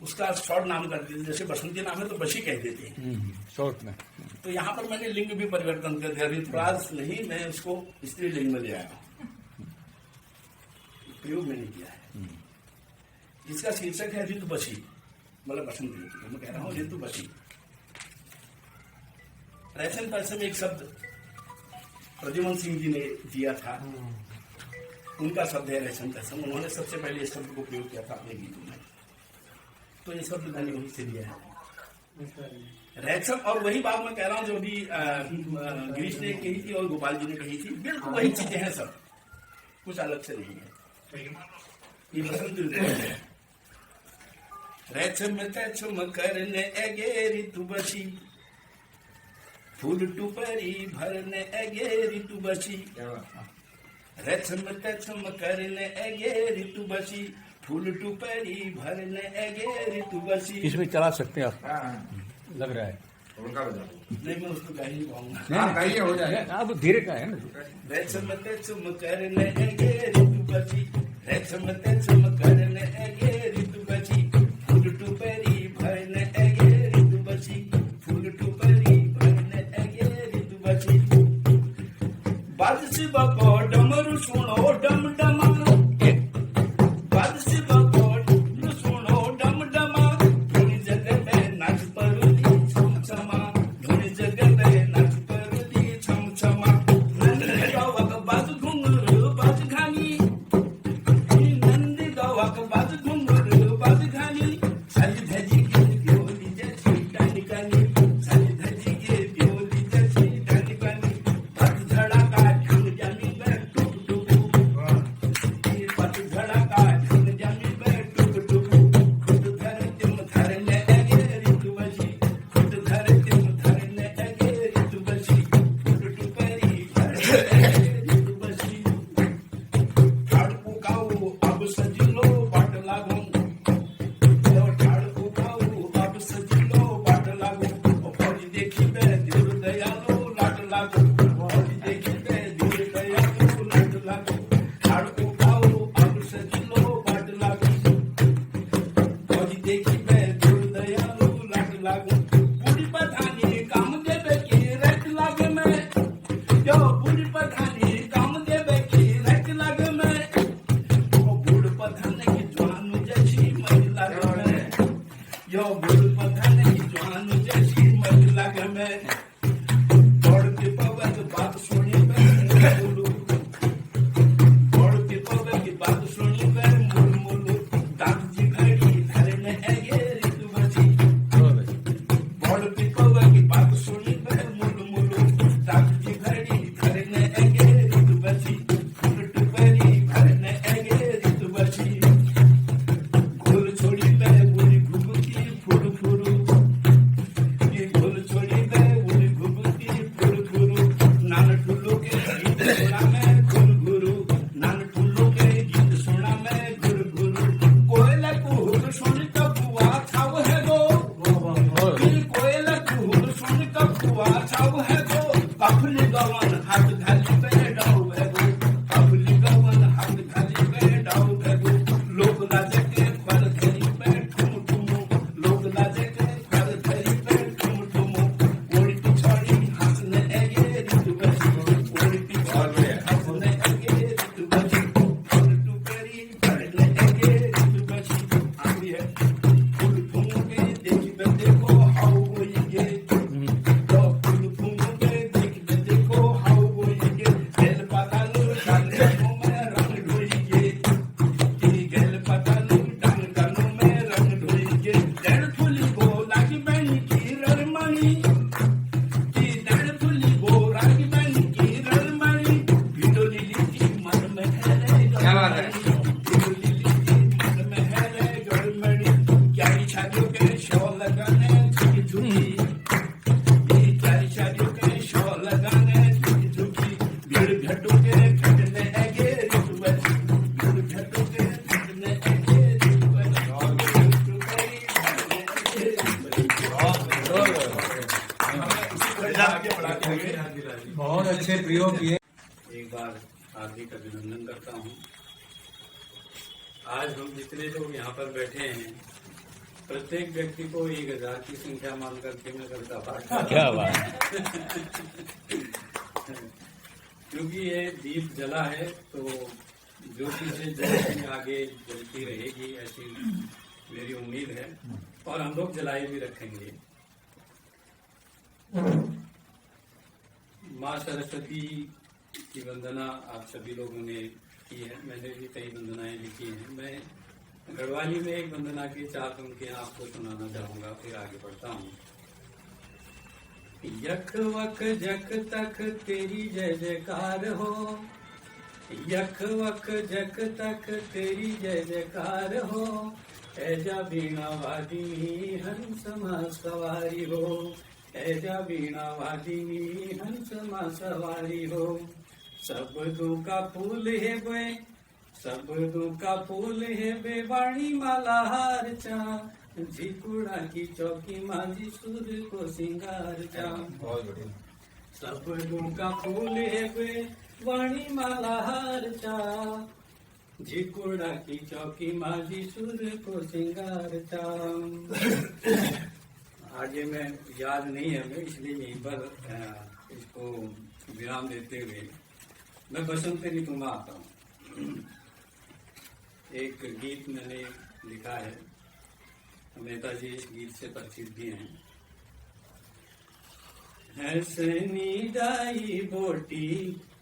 उसका शॉर्ट नाम कर देते, जैसे बसंती नाम है तो बशी कह देते हैं। शॉर्ट में तो यहाँ पर मैंने लिंग भी परिवर्तन कर दिया, ऋतुराज नहीं, मैं उसको स्त्रीलिंग में ले आया हूँ, प्रयोग मैंने किया है। इसका शीर्षक है ऋतु बशी, मतलब बसंत ऋतु। मैं कह रहा हूँ ऋतु बशी। रैसन पैसे में एक शब्द प्रद्युमन सिंह जी ने दिया था, उनका शब्द है रैसन पैसम। उन्होंने सबसे पहले इस शब्द को प्रयोग किया था अपने गीतों में, तो ये शब्द मैंने वहीं से लिया है रैक्सम। और वही बात मैं कह रहा हूँ जो अभी गिरीश ने कही थी और गोपाल जी ने कही थी, बिल्कुल वही चीजें हैं सब, कुछ अलग से नहीं है। ये बसंत ऋतु है। रैक्सम तैक्षम करने एगे ऋतु बशी, फूल टुपरी भरने एगे ऋतु बशी। रैक्सम तैक्षम करने एगे ऋतु बशी, फूल टुपरी भरने एगे ऋतु बशी। इसमें चला सकते हैं आप, हाँ, लग रहा है। उनका बजा नहीं, मैं उसको कह नहीं पाऊंगा। हाँ, कहिए, हो जाएगा। आप धीरे का है ना। रैक्सम तैक्षम करने एगे ऋतु बशी, रैक्सम तैक्षम करने एगे ऋतु बशी, फूल टुपरी भरने एगे ऋतु बशी, फूल टुपरी भरने एगे ऋतु बशी। बादशी बको डमरू सुनो डम डमा, बादशी बको डमरू सुनो डम डमा, धुनी जगह में नाच परुदी छम छमा, धुनी जगह में नाच परुदी छम छमा। नंदी गावक बाज घुंगरू बाज घानी, नंदी गावक बाज घुंगरू बाज घानी, साली धजी के ब्योली जैसी डानी कानी, साली धजी के ब्योली जैसी डानी कानी। पत धड़ाका ढंग जानी में टुक टुक, पत धड़ाका ढंग जानी में टुक टुक। खुद धर तिम धरने एगे ऋतु बशी, खुद धर तिम धरने एगे ऋतु बशी, फूल टुपरी भरने एगे ऋतु बशी। ठाड़ पुकाऊ अब सजिलो बाट लागू, ठाड़ पुकाऊ अब सजिलो बाट लागू। भौजी देखी बे दिल दयालो लाट लागू, भौजी देखी बे दिल दयालो लाट लागू। ठाड़ पुकाऊ अब सजिलो बाट लागू, भौजी देखी बे दिल दयालो लाट लागू। बूढ़ी पठानी काम देवे की रट लागे में, जो बूढ़ी पठानी काम देवे की रट लागे में। ओ बूढ़ पठाने की जवान जैसी महिला में, यो बूढ़ पठाने की जवान जैसी महिला में। दौड़ के पवन की बात सुनी मैं मुलू, दौड़ के पवन की बात सुनी मैं मुल मुलू। दांत जी घड़ी धरने एगे ऋतु बशी, दौड़ के पवन की बात सुनी मैं मुल मुलू। दांत जी घड़ी धरने एगे ऋतु बशी, फूल टुपरी भरने एगे ऋतु बशी। घोल छोड़ी मैं बुरी घुघुती फुर फुरू, ये घोल छोड़ी मैं बुरी घुघुती फुर फुरू। नान टुल्लू के गीत सुना मैं घुर घुरू, नान टुल्लू के गीत सुना मैं घुर घुरू। कोयला कुहुर सुन कबुआ छाव है गो, कोयला कुहुर सुन कबुआ छाव है गो। कफली गवन हाथ घाली पे डाव है गो, कफली गवन हाथ घाली पे डाव है गो। लोग लाजे के फल धरी पे ठुम ठुमो, लोग लाजे के फल धरी पे ठुम ठुमो। ओड़ी पिछाड़ी हंसने एगे ऋतु बशी, ओड़ी पिछाड़ी हंसने एगे ऋतु बशी। फूल टुपरी भरने एगे ऋतु बशी। आखिरी है फूल फूंगे देखी बे देखो हाउ होइगे, तो फूल फूंगे देखी बे देखो हाउ होइगे। बेल पातालू डाल कानों में रंग ढोइगे, गेल पातालू डाल कानों में रंग ढोइगे। डेढ़ फुली गोला की बहनी की रलमणी, डेढ़ फुली गोरा की बहनी की रलमणी। भिडो लिली की मन में है रे क्या बात है? भिडो लिली की मन में है रे गड़मणी। क्यारी शादियों के शो लगाने झुकी झुकी, क्यारी शादियों के शो लगाने झुकी झुकी। भीड़ घटों के घटने एगे ऋतु बशी, भीड़ घटों के घटने एगे ऋतु बशी। टुपरी भरने एगे ऋतु बशी। इसी तरह आगे बढ़ाते हुए बहुत अच्छे प्रयोग किए। एक बार हार्दिक अभिनंदन करता हूँ। आज हम जितने लोग यहाँ पर बैठे हैं, प्रत्येक व्यक्ति को 1000 की संख्या मान करके मैं करता पाठ। क्या बात है। क्योंकि ये दीप जला है तो ज्योति से ज्योति आगे जलती रहेगी, ऐसी मेरी उम्मीद है, और हम लोग जलाए भी रखेंगे। माँ सरस्वती की वंदना आप सभी लोगों ने की है, मैंने भी कई वंदनाएं लिखी हैं। मैं गढ़वाली में एक वंदना के 4 पंक्तियां आपको सुनाना चाहूंगा, फिर आगे बढ़ता हूँ। यक वक जक तक तेरी जय जयकार हो, यक वक जक तक तेरी जय जयकार हो, ऐजा बीणा वादिनी हंस मां सवारी हो, ऐजा बीणा वादिनी हंस मां सवारी हो। सब दू का फूल है बे, सब दू का फूल है बे, वाणी माला हार चा, झिकुड़ा की चौकी माझी सूर्य को सिंगार चा। बहुत बढ़िया। सब दू का फूल है बे, वाणी माला हार चा, झिकुड़ा की चौकी माझी सूर्य को सिंगार चा। आगे मैं याद नहीं है हमें, इसलिए यहीं पर इसको विराम देते हुए मैं बसंत ऋतु में आता हूँ। एक गीत मैंने लिखा है, मेहता जी इस गीत से परिचित भी हैं। हसनी दाई बोटी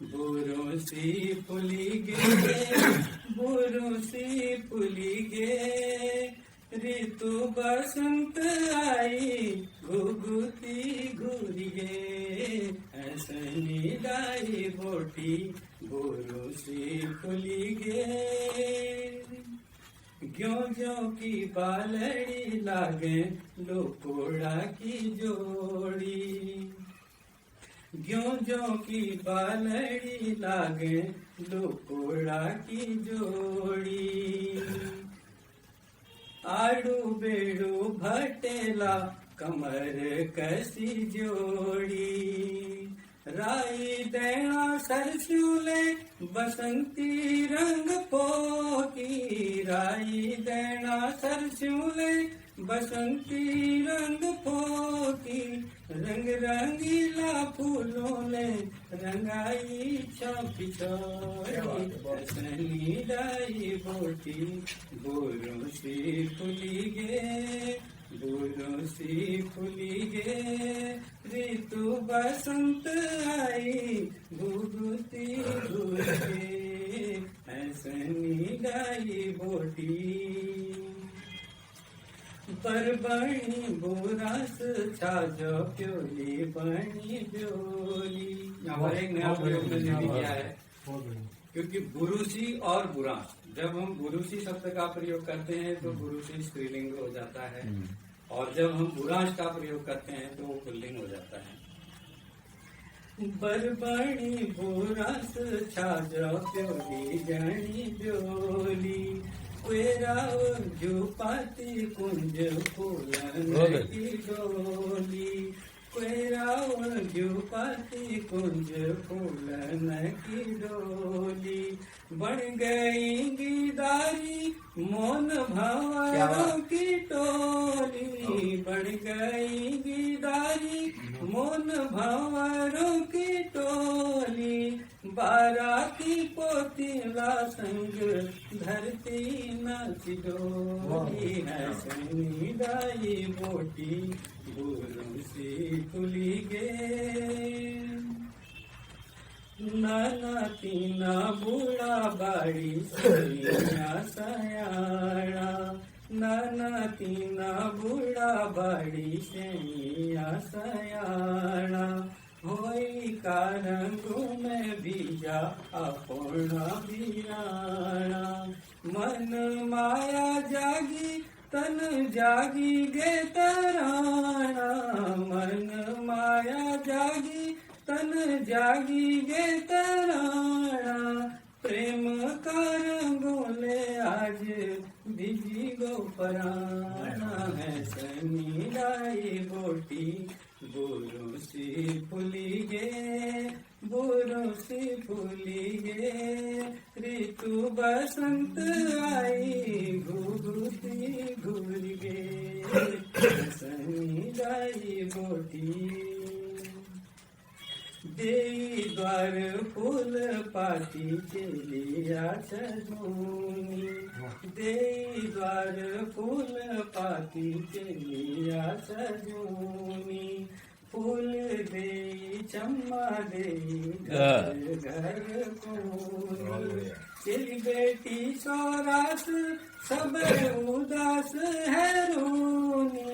बुरो सी पुली गे, बुरो सी पुली गे, ऋतु बसंत आई घुघुती घूरी गे, हसनी दाई बोटी बुरो सी पुली गे, ज्यों ज्यों की बालड़ी लागे लोकोड़ा की जोड़ी, ज्यों ज्यों की बालड़ी लागे लोकोड़ा की जोड़ी, आड़ू बेड़ू भटेला कमर कसी जोड़ी, राई देना सरस्यूले बसंती रंग पोकी, राई देना सरस्यूले बसंती रंग पोकी, रंग रंगीला फूलों ने रंगाई चौकी चौड़ी, हसनी दाई बोटी बोरों सी फुली गे, बोरों सी फुली गे, ऋतु बसंत आई घुघुती घूरे, हसनी दाई बोटी। पर बणी बुरास छाजो प्योली बणी ब्योली। यहाँ पर एक नया प्रयोग मैंने भी किया है, क्योंकि बुरुसी और बुरास, जब हम बुरुसी शब्द का प्रयोग करते हैं तो बुरुसी स्त्रीलिंग हो जाता है, और जब हम बुरास का प्रयोग करते हैं तो वो पुल्लिंग हो जाता है। बरबणी बुरास छाजो प्योली जणी ब्योली, कोयराव जुपाती कुंज फूलन की डोली, कोयराव जुपाती कुंज फूलन की डोली, बन गई गिदारी मोन भंवरों की टोली, बन गई गिदारी मोन भंवरों की टोली, बाराती पोतीला संग धरती नाची डोली, हसनी दाई बोटी बुरों सी फुली गे, नाना तीना बूढ़ा बाड़ी सैया सयाना, नाना तीना बूढ़ा बाड़ी सैया सयाना, होई कारंगू में बीजा अपूर्णा बियाना, मन माया जागी तन जागी गे तराना, मन माया जागी तन जागी गे तराना, प्रेम का रंगोले आज बिजी गो पराना, है सनी लाई बोटी बोरों सी फुली गे, बोरों सी फुली गे, ऋतु बसंत आई घुघुती घूर गे। फूल पाती चलिया सजूनी, द्वार फूल पाती चलिया सजूनी, फूल दे चम्मा दे घर घर कोनी, चली बेटी सौरास सब उदास है रूनी,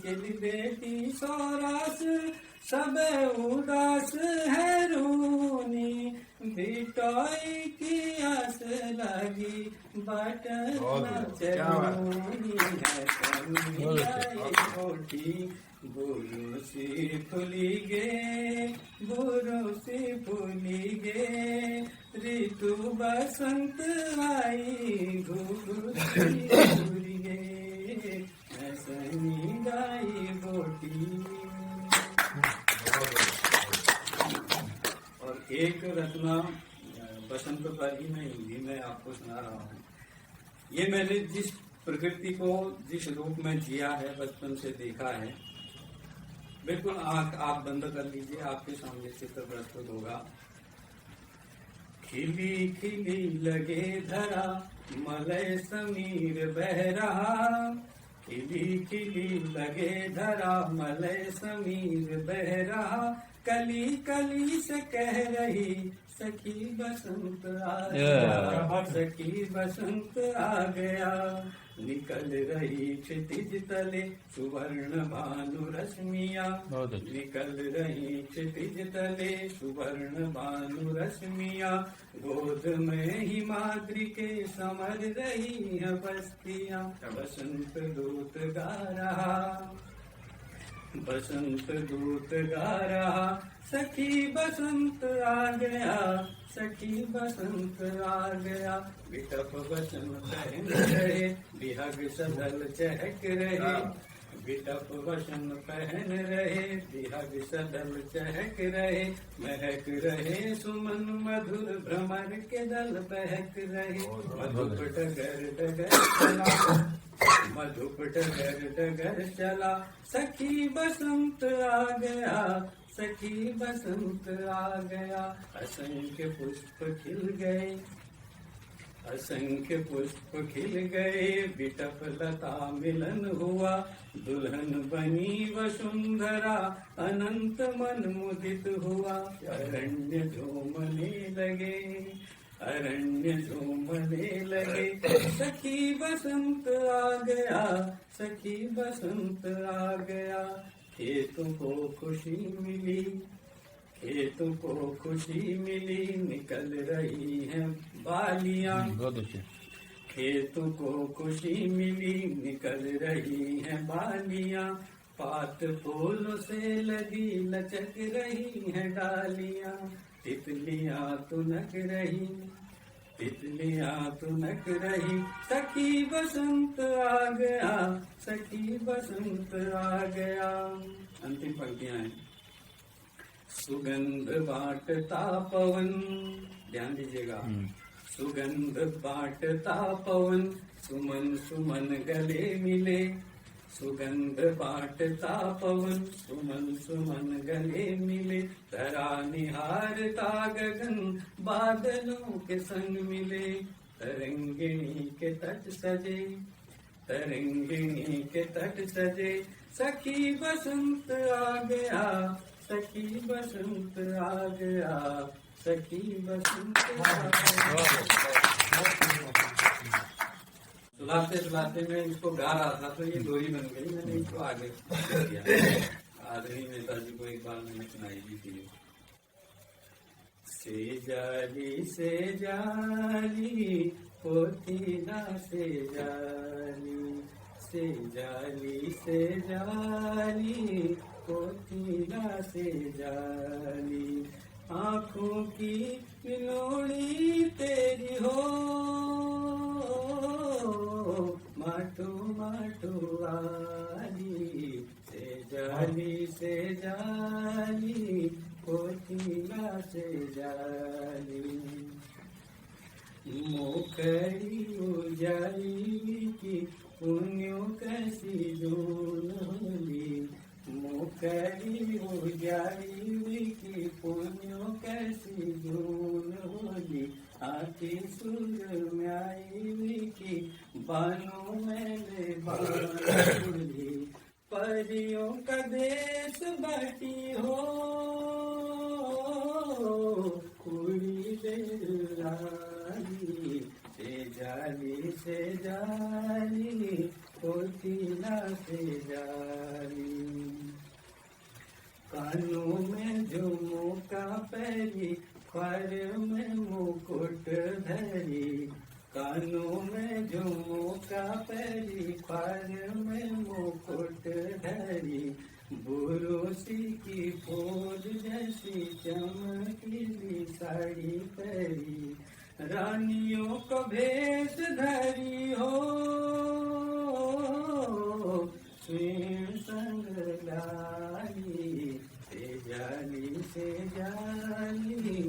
चली बेटी सौरास सब उदास है रूनी, बिटोई की आस लगी बटना चरूनी है कन्हैया छोटी, बुरो से फूली गे बुरो से फूली गे, ऋतु बसंत आई घूरी गे, ऐसनी गाई बोटी। और एक रचना बसंत पर ही मैं हिंदी में आपको सुना रहा हूँ। ये मैंने जिस प्रकृति को जिस रूप में जिया है, बचपन से देखा है, बिल्कुल आंख आप बंद कर लीजिए, आपके सामने चित्र प्रस्तुत होगा। खिली खिली लगे धरा मलय समीर बह रहा, खिली खिली लगे धरा मलय समीर बह रहा, कली कली से कह रही सखी बसंत आ गया, सखी बसंत आ गया, निकल रही क्षितिज तले सुवर्ण भानु रश्मिया, निकल रही क्षितिज तले सुवर्ण भानु रश्मिया, गोद में ही माद्री के समर रही है बस्तियां, बसंत दूत गा रहा, बसंत दूत गा रहा, सखी बसंत आ गया, सखी बसंत आ गया, बिटप वचन पहन रहे बिहग सदल चहक रहे, बिटप वचन पहन रहे बिहग सदल चहक रहे, महक रहे सुमन मधुर भ्रमर के दल बहक रहे, मधुप डगर डगर चला, मधुप डगर डगर चला, सखी बसंत आ गया, सखी बसंत आ गया, असंख्य पुष्प खिल गए, असंख्य पुष्प खिल गए, बिटप लता मिलन हुआ, दुल्हन बनी वसुंधरा, अनंत मन मुदित हुआ, अरण्य झूमने लगे, अरण्य झूमने लगे, सखी बसंत आ गया, सखी बसंत आ गया, खेतों को खुशी मिली, खेतों को खुशी मिली, निकल रही हैं बालियां, खेतों को खुशी मिली, निकल रही हैं बालियां, पात फूलों से लगी लचक रही हैं डालियां, तितलियां तुनक रही, तितलियां तुनक रही, सखी बसंत आ गया, सखी बसंत आ गया। अंतिम पंक्तियां हैं। सुगंध बांटता पवन, ध्यान दीजिएगा, सुगंध बांटता पवन, सुमन सुमन गले मिले, सुगंध बांटता पवन, सुमन सुमन गले मिले, धरा निहारता गगन बादलों के संग मिले, तरंगिणी के तट सजे, तरंगिणी के तट सजे, सखी बसंत आ गया, सखी बसंत आ गया, सखी बसंत आ गया। सुनाते सुनाते मैं इसको गा रहा था तो ये डोरी बन गई, मैंने इसको आगे किया। आदरणीय नेताजी को एक बार मैंने सुनाई भी थी। से जाली पोती ना से जाली, से जाली पोती ना से जाली, आँखों की लोड़ी तेरी हो, माटू माटू वाली, से जाली पोतीला से जाली, मुखड़ी उजाली की पुण्यों कैसी जून होली, मुखड़ी उजाली की पुण्यों कैसी कानों में बांसुरी, परियों का देश बाटी हो, कुड़ी बेरानी से जाली होती ना से जाली। कानों में झुमका पहली, ख्वार में मुकुट धरी, कानों में झुमका पहली, ख्वार में मुकुट धरी, बुरोसी की फूल जैसी चमकीली साड़ी पहरी, रानियों को भेष धरी हो, स्वयं संग लाई से जाली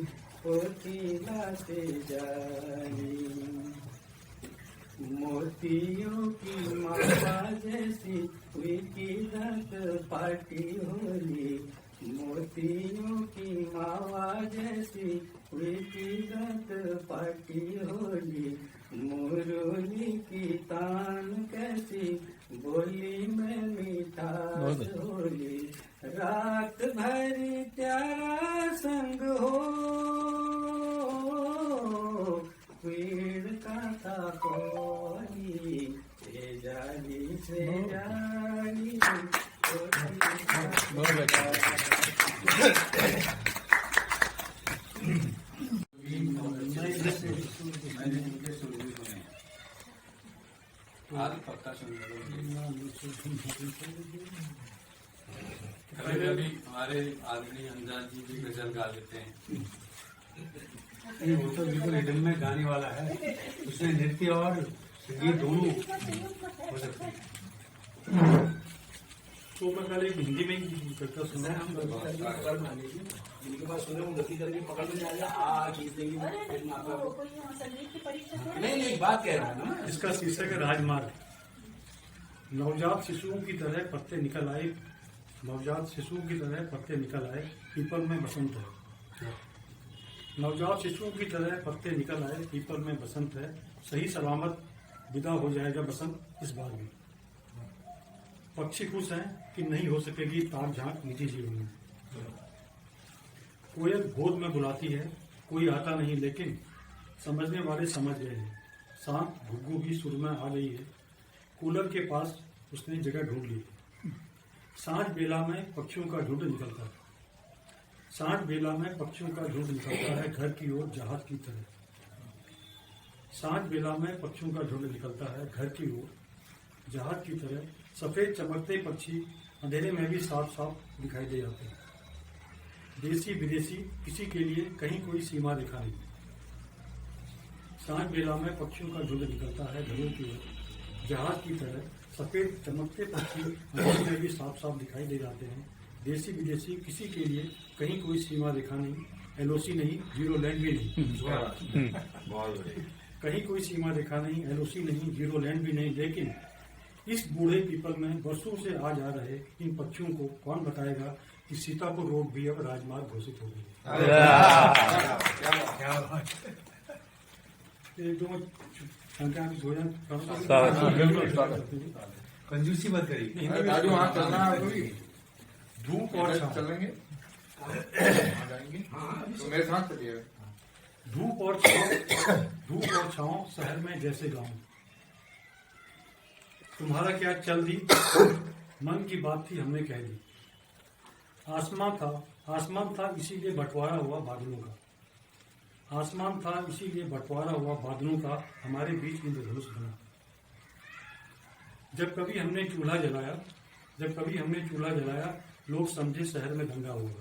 पोतीला से जाली। मोतियों की माला जैसी हुई की दंत पाटी होली, मोतियों की मावा जैसी हुई की दंत पाटी होली, मुरली की तान कैसी बोली में मिठास होली, रात भरी प्यारा संग हो, पीड़ का था कोई जाली से जाली। कभी कभी हमारे आदमी अंदाज जी भी गजल गा लेते हैं। नहीं, वो तो बिल्कुल रिदम में गाने वाला है, उसमें नृत्य और संगीत दोनों हो सकते हैं। तो मैं पहले हिंदी में ही करता सुना, जिनके पास सुने वो गति करके पकड़ में जाएगा, आ खींच देंगे। नहीं बात कह रहा हूँ ना, इसका शीर्षक है राजमार्ग। नवजात शिशुओं की तरह पत्ते निकल आए, नवजात शिशुओं की तरह पत्ते निकल आए, पीपल में बसंत है। नवजात शिशुओं की तरह पत्ते निकल आए, पीपल में बसंत है, सही सलामत विदा हो जाएगा बसंत इस बार भी। पक्षी खुश हैं कि नहीं हो सकेगी ताक झांक निजी जीवन में। कोयल गोद में बुलाती है, कोई आता नहीं लेकिन समझने वाले समझ गए हैं। सांप घुग्गू भी सुर में आ गई है, कूलर के पास उसने जगह ढूंढ ली। सांझ बेला में पक्षियों का झुंड निकलता है, सांझ बेला में पक्षियों का झुंड निकलता है घर की ओर जहाज की तरह। सांझ बेला में पक्षियों का झुंड निकलता है घर की ओर जहाज की तरह। सफेद चमकते पक्षी अंधेरे में भी साफ साफ दिखाई दे जाते हैं। देसी विदेशी किसी के लिए कहीं कोई सीमा रेखा नहीं। सांझ बेला में पक्षियों का झुंड निकलता है घरों की ओर जहाज की तरह। सफेद चमकते पक्षी अंधेरे में भी साफ साफ दिखाई दे जाते हैं। देसी विदेशी किसी के लिए कहीं कोई सीमा रेखा नहीं, एलओसी नहीं, जीरो लैंड भी नहीं। कहीं कोई सीमा रेखा नहीं, एलओसी नहीं, जीरो लैंड भी नहीं। लेकिन इस बूढ़े पीपल में वर्षों से आ जा रहे इन पक्षियों को कौन बताएगा कि सीतापुर रोड भी अब राजमार्ग घोषित हो गई। कंजूसी मत करी। धूप और छांव, चलेंगे तो मेरे साथ चलिए। धूप और छांव शहर में जैसे गांव। तुम्हारा क्या चल दी, मन की बात थी हमने कह दी। आसमान था इसीलिए बंटवारा हुआ बादलों का। आसमान था इसीलिए बंटवारा हुआ बादलों का, हमारे बीच इंद्रधनुष बना। जब कभी हमने चूल्हा जलाया लोग समझे शहर में दंगा हुआ।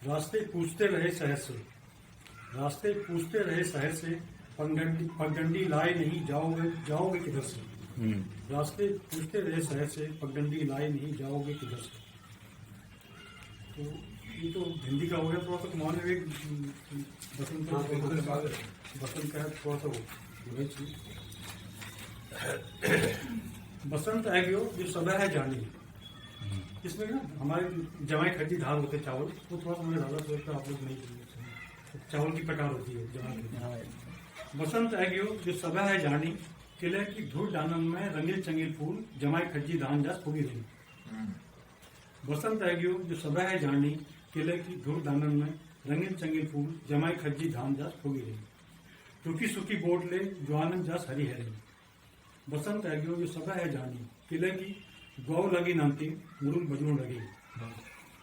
रास्ते पूछते रहे शहर से पगडंडी लाए नहीं जाओगे किधर से। रास्ते पूछते रहे शहर से पगडंडी लाए नहीं जाओगे किधर से। तो ये तो हिंदी का हो गया। थोड़ा सा तुम्हारे एक बसंत का थोड़ा सा बसंत आ गयो जो समय है जानी। इसमें ना हमारे जवाई खट्टी धान होते चावल, वो थोड़ा सा मुझे ज्यादा सोचता आप लोग नहीं। चावल की प्रकार होती है जवाई। बसंत एग्यो जो सभा है जानी, किले की धूल डानन में रंगीन चंगील फूल, जमाई खज्जी धान जास फूगी रही। बसंत एग्यो जो सभा है जानी, किले की धूल डानन में रंगीन चंगील फूल, जमाई खज्जी धान जास फूगी रही। टूकी सुकी बोट ले जवानन जास हरी है रही। बसंत एग्यो जो सभा है जानी, किले की गौ लगी नामती, मुरुल बजनों लगी।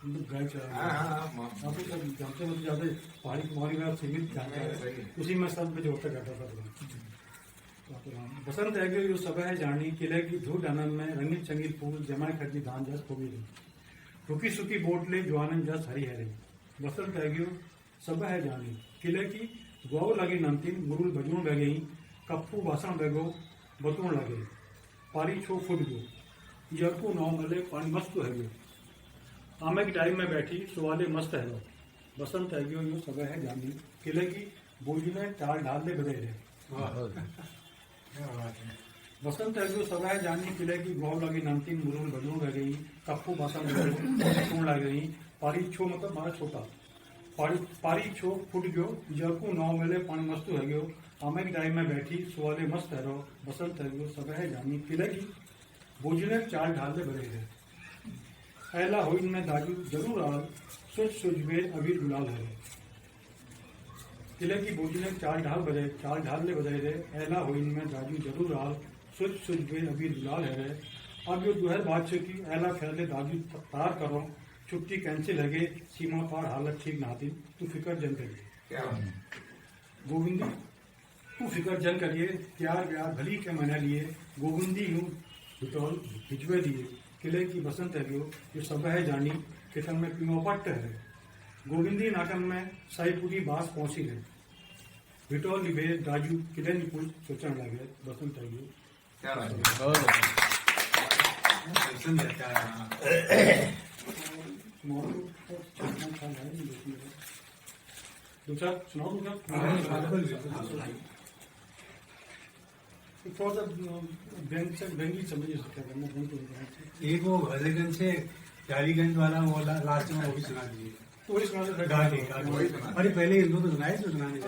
गाय चरा आप तो जानते हो ज्यादा पहाड़ी कुमारी में सीमित जानते हैं, उसी में सब में जो होता करता था। बसंत एग्यो जो सभा है जानी, किले की धूल डानन में रंगीन चंगील फूल, जमाई खज्जी धान जास फूगी रही। टूकी सुकी बोट ले जवानन जास हरी है रही। बसंत एग्यो सभा है जानी, किले की गौ लगी नमती, मुरुल बजनों लगे, कप्पू बासण बेगो बतून लगे, पारी छो फुट गो, यरकू नौ मले पानी मस्त है गो, आमे की टाइम में बैठी सुवाले मस्त है लो। बसंत एग्यो यो सभा है जानी, किले की बोझी में टाल डाल दे बदे रहे। बसंत एग्यो सभा है जानी, किले की गौ लगी नमती, मुरुल बजनों लगे, कप्पू बासण बेगो बतून लगे, पारी छो मतलब मारा छोटा, पारी छो फुट गयो, यरकू नौ मेले पानी मस्तू है गयो, आमे की टाइम में बैठी सुवाले मस्त है रहो। बसंत एग्यो सभा है जानी, किले की बोझने चाल ढाल दे बदे रहे। ऐला होइन में दाजू जरूर आल, सुच सुच बे अबीर गुलाल है। किले की बोझने चाल ढाल ले बजाए रहे। ऐला होइन में दाजू जरूर आल, सुच सुच बे अबीर गुलाल है। अब जो दुहर बादशाह की ऐला फैले दाजू तार करो, छुट्टी कैंसिल है, सीमा पार हालत ठीक नाती, तू फिकर जन करिए गोविंदी, तू फिकर जन करिए, प्यार प्यार भली के मना लिए, गोविंदी यूं बिटोल भिजवे दिए। किले की बसंत एग्यो जो सभा है जानी, कितन में पीमो पट्ट है, गोविंदी नाटन में साईपुरी बास पहुंची है। बिटोल निभे दाजू किले निपुल सोचने लगे। बसंत एग्यो क्या दूसरा सुनाओ थोड़ा सा व्यंगी समझिए क्या करना। एक वो हजरतगंज से डालीगंज वाला वो लास्ट में वो भी सुना दीजिए। तो वही सुना था गा के अरे पहले एक दो तो सुनाए तो सुनाने का।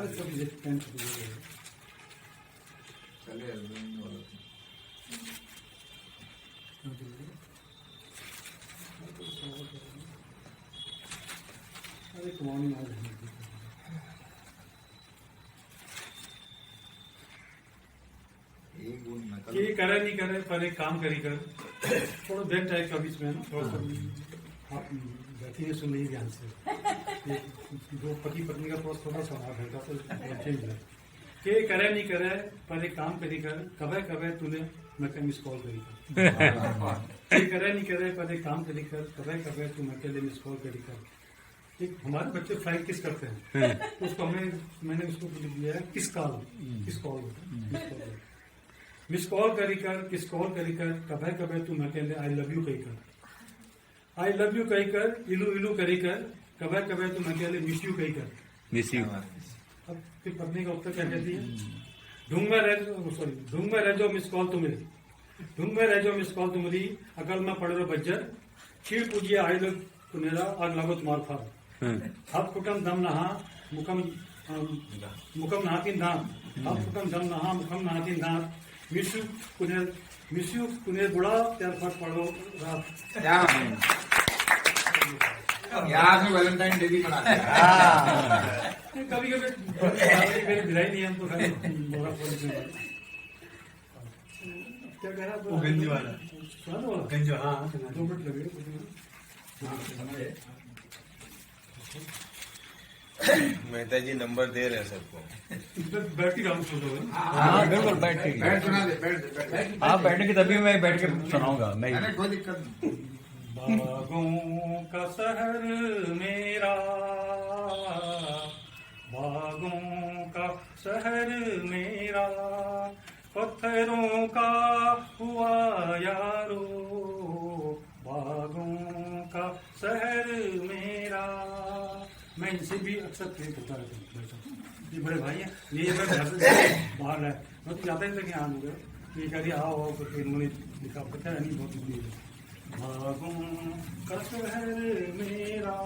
अरे कुमानी आज ये करे नहीं करे पर एक काम करी कर, थोड़ा देर टाइप का बीच में ना थोड़ा सा आप बैठी है सुन नहीं ध्यान से। जो पति पत्नी का थोड़ा सा भाग है तो चेंज है कि करे नहीं करे पर एक काम करी कर, कभी कभी तूने मैं मिस कॉल करी कर। ये करे नहीं करे पर एक काम करी कर, कभी कभी तू मैं अकेले मिस कॉल करी कर। एक हमारे बच्चे फ्लाइट किस करते हैं, उसको मैंने उसको दिया है किस कॉल, किस कॉल मिस कॉल करी कर, किस कॉल करी कर, कभी कभी तू मैं अकेले आई लव यू कही कर, आई लव यू कही कर, इलू इलू करी कर, कभी कभी तू मैं अकेले मिस यू कही कर। मिस यू अब फिर पत्नी का उत्तर क्या कहती है, ढूंढ में रह जाओ मिस कॉल तुम्हें, ढूंढ में रह जाओ मिस कॉल तुम्हारी, अकल में पड़ रहे बज्जर, छीड़ पूजिए आई लो तुम्हारा आग लागो तुम्हार फार, हाथ कुटम दम नहा मुकम नहाती दांत, हाथ कुटम दम नहा मुकम नहाती दांत, मिस यू कुनेर बुढ़ा त्यार फट पड़ो रात। यहाँ से वैलेंटाइन डे भी मनाते हैं। कभी कभी मेरी भिलाई नहीं है हमको खाली बोरा पोलिस में क्या कह रहा वो गंज वाला सुना दो गंज हाँ 2 मिनट लगे। मेहता जी नंबर दे रहे हैं सबको। बैठ के काम सुन लो। हाँ बिल्कुल बैठ के बैठ सुना दे, बैठ। आप बैठने की तभी मैं बैठ के सुनाऊंगा मैं। अरे कोई दिक्कत नहीं। बागों का शहर मेरा, बागों का शहर मेरा, पत्थरों का हुआ यारो, बागों का शहर मेरा। मैं इनसे भी अक्सर प्रेम करता रहता हूँ, ये बड़े भाई हैं, ये मैं घर से बाहर है, मैं तो जाता ही था कि हाँ लोग ये कह रही आओ आओ करके इन्होंने लिखा पता है नहीं बहुत लंबी है। बागों का शहर मेरा,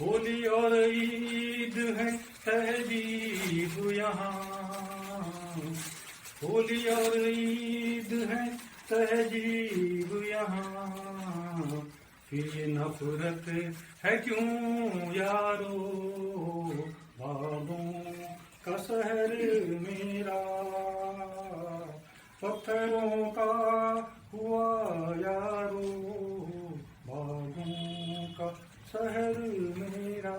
होली और ईद है तहजीब यहाँ, होली और ईद है तहजीब यहाँ, फिर ये नफरत है क्यों यारो, बागों का शहर मेरा पत्थरों का हुआ यारो, बागों का शहर मेरा।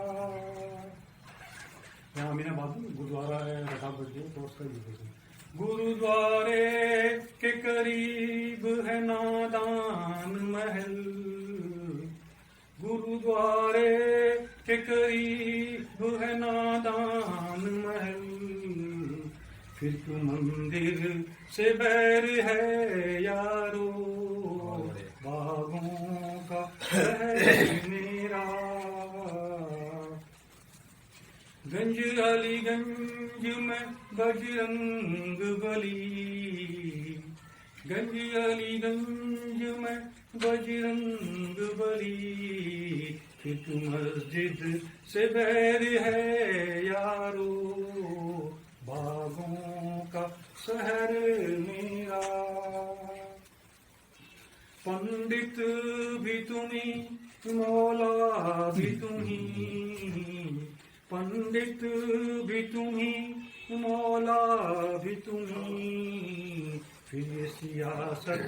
यहाँ मीना बाबू गुरुद्वारा है रखावट जी, तो उसका भी देखो। गुरुद्वारे के करीब है नादान महल, गुरुद्वारे के करीब है नादान महल, फिर क्यों मंदिर से बैर है यारो, बागों का शहर मेरा। गंज अलीगंज में बजरंग बली, गंज अलीगंज में बजरंग बली, फिर मस्जिद से बैर है यारो, बागों का शहर मेरा। पंडित भी तुम्ही, मौला भी तुम्ही, पंडित भी तुम्ही, मौला भी तुम्ही, फिर ये सियासत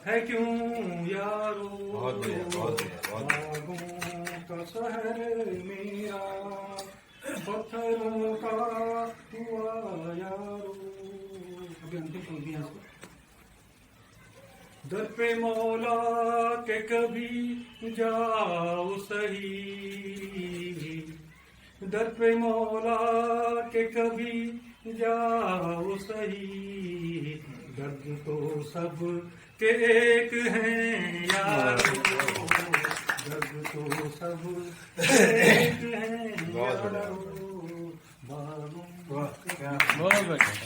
है क्यों यारो, बागों का शहर मेरा, पत्थरों का हुआ यारो। अभी अंतिम पंक्तियां दर पे मौला के कभी जाओ सही, दर पे मौला के कभी जाओ सही, दर्द तो सब के एक हैं यारो, दर्द तो सब के एक हैं यारो,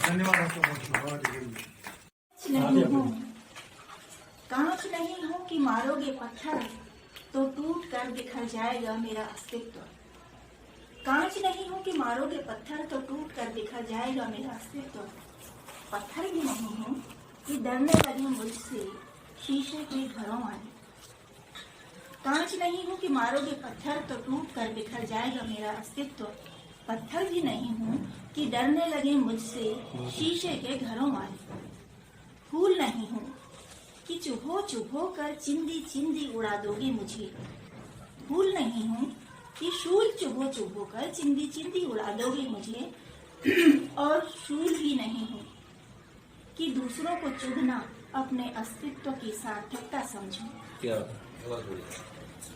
धन्यवाद आपका। नहीं हूँ, कांच नहीं हूँ कि मारोगे पत्थर तो टूट कर बिखर जाएगा मेरा अस्तित्व, कांच नहीं हूँ कि मारोगे पत्थर तो टूट कर बिखर जाएगा मेरा अस्तित्व, पत्थर भी नहीं हूँ कि डरने लगे मुझसे शीशे के घरों वाले, कांच नहीं हूँ कि मारोगे पत्थर तो टूट कर बिखर जाएगा मेरा अस्तित्व, पत्थर भी नहीं हूँ कि डरने लगे मुझसे शीशे के घरों वाले, फूल नहीं हूँ कि चुभो चुभो कर चिंदी चिंदी उड़ा दोगे मुझे, फूल नहीं हूँ कि शूल चुभो चुभो कर चिंदी चिंदी उड़ा दोगे मुझे, और शूल भी नहीं हूँ कि दूसरों को चुभना अपने अस्तित्व की सार्थकता समझो।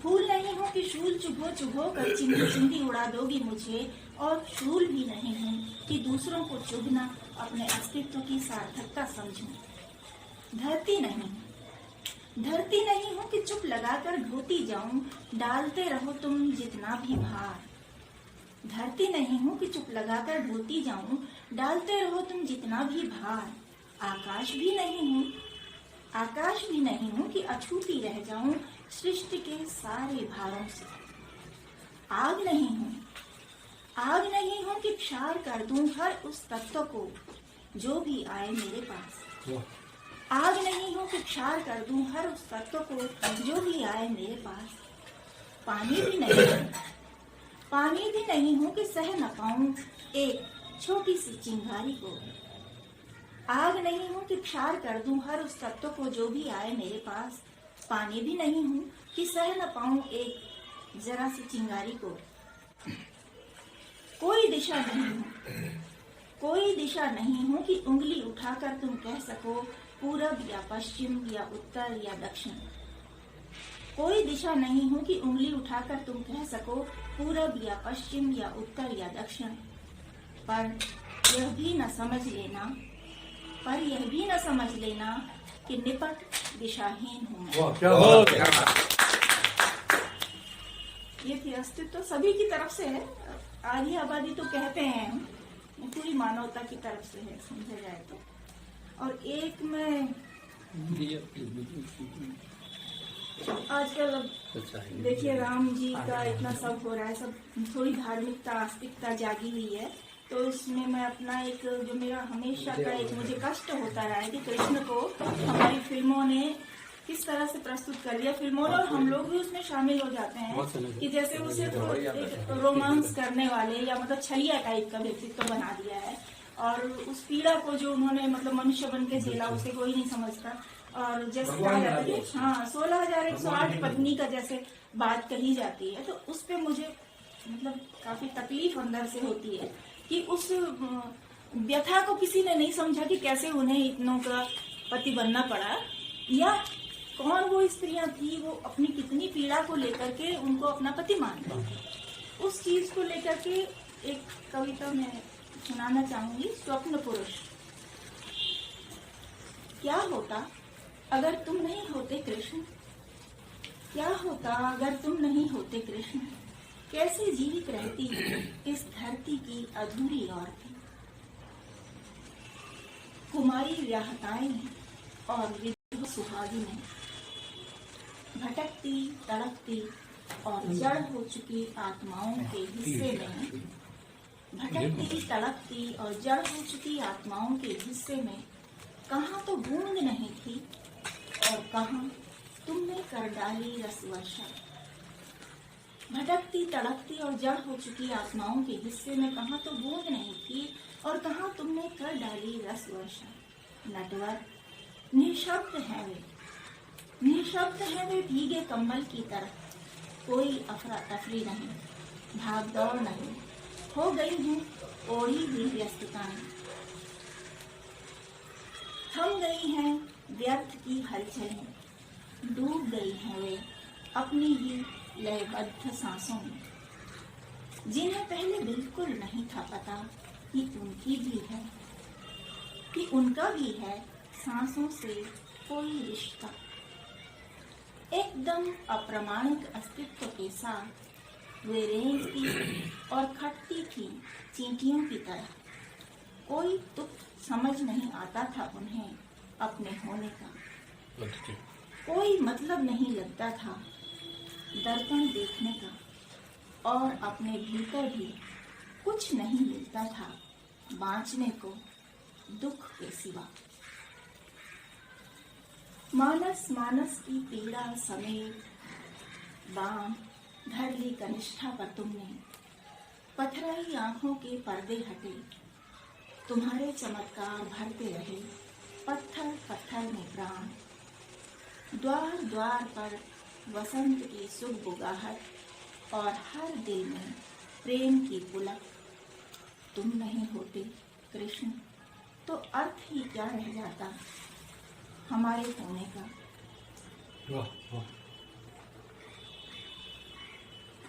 फूल नहीं हूँ कि शूल चुभो चुभो कर चिंदी चिंदी उड़ा दोगे मुझे, और शूल भी नहीं हूँ कि दूसरों को चुभना अपने अस्तित्व की सार्थकता समझो। धरती नहीं हूँ कि चुप लगाकर ढोती जाऊं, डालते रहो तुम जितना भी भार, धरती नहीं हूँ कि चुप लगाकर ढोती जाऊं, डालते रहो तुम जितना भी भार, आकाश भी नहीं हूँ कि अछूती रह जाऊं सृष्टि के सारे भारों से, आग नहीं हूँ कि क्षार कर दूं हर उस तत्व को जो भी आए मेरे पास, आग नहीं हूँ कि क्षार कर दूं हर उस तत्व को जो भी आए मेरे पास, पानी भी नहीं हूँ कि सह न पाऊं एक छोटी सी चिंगारी को, आग नहीं हूँ कि क्षार कर दूं हर उस तत्व को जो भी आए मेरे पास, पानी भी नहीं हूँ कि सह न पाऊं एक जरा सी चिंगारी को, कोई दिशा नहीं हूँ कि उंगली उठाकर तुम कह सको पूरब या पश्चिम या उत्तर या दक्षिण, कोई दिशा नहीं हूँ कि उंगली उठाकर तुम कह सको पूरब या पश्चिम या उत्तर या दक्षिण, पर यह भी न समझ लेना कि निपट दिशाहीन हूँ मैं। ये थी अस्तित्व सभी की तरफ से है, आधी आबादी तो कहते हैं हम, पूरी मानवता की तरफ से है समझा जाए तो। और एक में आजकल अब देखिए राम जी का इतना सब हो रहा है, सब थोड़ी धार्मिकता आस्तिकता जागी हुई है, तो इसमें मैं अपना एक जो मेरा हमेशा का एक मुझे कष्ट होता रहा है कि कृष्ण को हमारी फिल्मों ने किस तरह से प्रस्तुत कर लिया, फिल्मों और हम लोग भी उसमें शामिल हो जाते हैं कि जैसे उसे एक रोमांस करने वाले या मतलब छलिया टाइप का व्यक्तित्व बना दिया है, और उस पीड़ा को जो उन्होंने मतलब मनुष्य बन के झेला उसे कोई नहीं समझता। और जैसे कहा जाता है हाँ 16,108 पत्नी का जैसे बात कही जाती है, तो उस पे मुझे मतलब काफी तकलीफ अंदर से होती है कि उस व्यथा को किसी ने नहीं समझा कि कैसे उन्हें इतनों का पति बनना पड़ा, या कौन वो स्त्रियां थी, वो अपनी कितनी पीड़ा को लेकर के उनको अपना पति मानती थी। उस चीज को लेकर के एक कविता मैं सुनाना चाहूंगी, स्वप्न पुरुष। क्या होता अगर तुम नहीं होते कृष्ण, क्या होता अगर तुम नहीं होते कृष्ण, कैसे जीवित रहती इस धरती की अधूरी औरतें। कुमारी व्याहताएं और विधवा सुहागिनें, भटकती तड़पती और जड़ हो चुकी आत्माओं के हिस्से में, भटकती तड़पती और जड़ हो चुकी आत्माओं के हिस्से में कहाँ तो बूंद नहीं थी और कहाँ तुमने कर डाली रस वर्षा। भटकती तड़पती और जड़ हो चुकी आत्माओं के हिस्से में कहाँ तो बूंद नहीं थी और कहाँ तुमने कर डाली रस वर्षा। नटवर निशब्द है वे, निशब्द है वे भीगे कम्बल की तरह, कोई अफरा तफरी नहीं, भाग दौड़ नहीं, हो गई हूँ ओढ़ी हुई व्यस्तताएं, थम गई हैं व्यर्थ की हलचलें, डूब गई हैं वे अपनी ही लयबद्ध सांसों में, जिन्हें पहले बिल्कुल नहीं था पता कि उनकी भी है, कि उनका भी है सांसों से कोई रिश्ता। एकदम अप्रमाणिक अस्तित्व के साथ वे रेंगती और खटती थी चींटियों की तरह, कोई तुक समझ नहीं आता था उन्हें अपने होने का, कोई मतलब नहीं लगता था दर्पण देखने का, और अपने भीतर भी कुछ नहीं मिलता था बांचने को दुख के सिवा। मानस मानस की पीड़ा समेत बाण धर ली कनिष्ठा पर तुमने, पथराई आंखों के पर्दे हटे, तुम्हारे चमत्कार भरते रहे पत्थर पत्थर में प्राण। द्वार द्वार पर वसंत की सुख बुगाहट और हर दिल में प्रेम की पुलक। तुम नहीं होते कृष्ण तो अर्थ ही क्या रह जाता हमारे होने का। वाह वाह।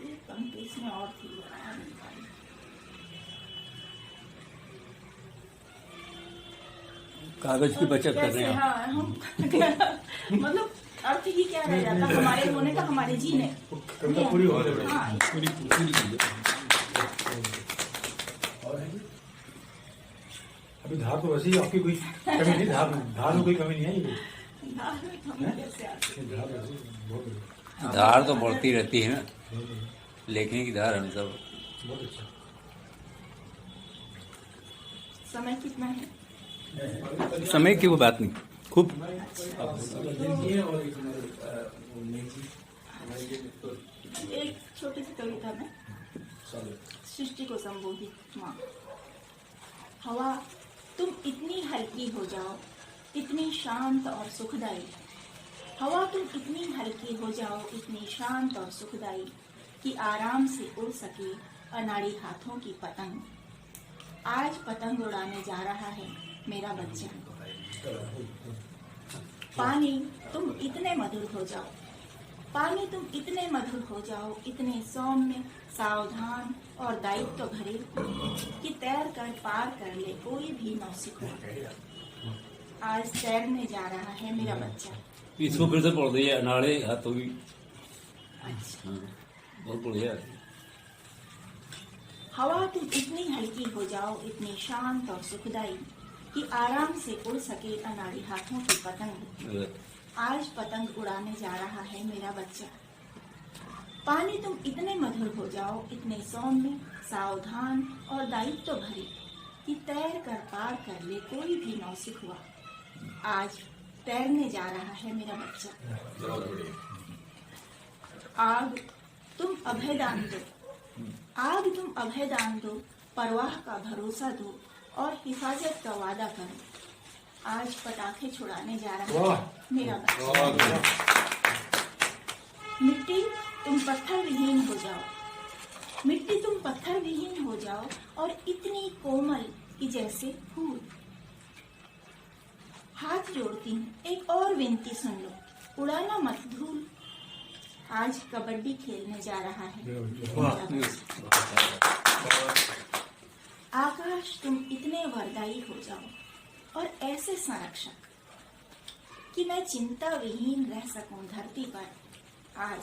ये पंक्ति इसमें और थी, आ नहीं पाई। कागज की बचत कर रहे हैं आप। हाँ हम मतलब अर्थ ही क्या रह जाता हमारे होने का, हमारे जीने। कविता पूरी हो रही है। हाँ, अभी धार तो वैसे ही आपकी कोई कमी नहीं, धार में कोई कमी नहीं है। ये धार में कमी कैसे आती? धार वैसे बहुत धार तो बढ़ती रहती है ना, लेखनी की धार हमेशा। बहुत अच्छा। समय कितना है? समय की वो बात नहीं, खूब एक छोटी सी कविता में सृष्टि को संबोधित। माँ हवा तुम इतनी हल्की हो जाओ, इतनी शांत और सुखदाई। हवा तुम इतनी हल्की हो जाओ, इतनी शांत और सुखदाई कि आराम से उड़ सके अनाड़ी हाथों की पतंग। आज पतंग उड़ाने जा रहा है मेरा बच्चा। पानी तुम इतने मधुर हो जाओ, पानी तुम इतने मधुर हो जाओ, इतने सौम्य सावधान और दायित्व भरे कि तैर कर पार कर ले कोई भी नौसिखा। आज तैरने जा रहा है मेरा बच्चा। इसको फिर से पढ़ दिया अनाड़े हाथों की। अच्छा। बहुत बढ़िया। हवा तुम इतनी हल्की हो जाओ, इतनी शांत और सुखदाई कि आराम से उड़ सके अनाड़ी हाथों की पतंग। आज पतंग उड़ाने जा रहा है मेरा बच्चा। पानी तुम इतने मधुर हो जाओ, इतने सौम्य, सावधान और दायित्व भरे कि तैर कर पार कर ले कोई भी नौसिखुआ। आज तैरने जा रहा है मेरा बच्चा। आग तुम अभयदान दो, आग तुम अभयदान दो, परवाह का भरोसा दो और हिफाजत का वादा करो। आज पटाखे छुड़ाने जा रहा है मेरा बच्चा। मिट्टी तुम पत्थर विहीन हो जाओ, मिट्टी तुम पत्थर विहीन हो जाओ और इतनी कोमल कि जैसे फूल। हाथ जोड़ती हूँ, एक और विनती सुन लो, उड़ाना मत भूल। आज कबड्डी खेलने जा रहा है। आकाश तुम इतने वरदायी हो जाओ और ऐसे संरक्षक कि मैं चिंता विहीन रह सकूं धरती पर। आज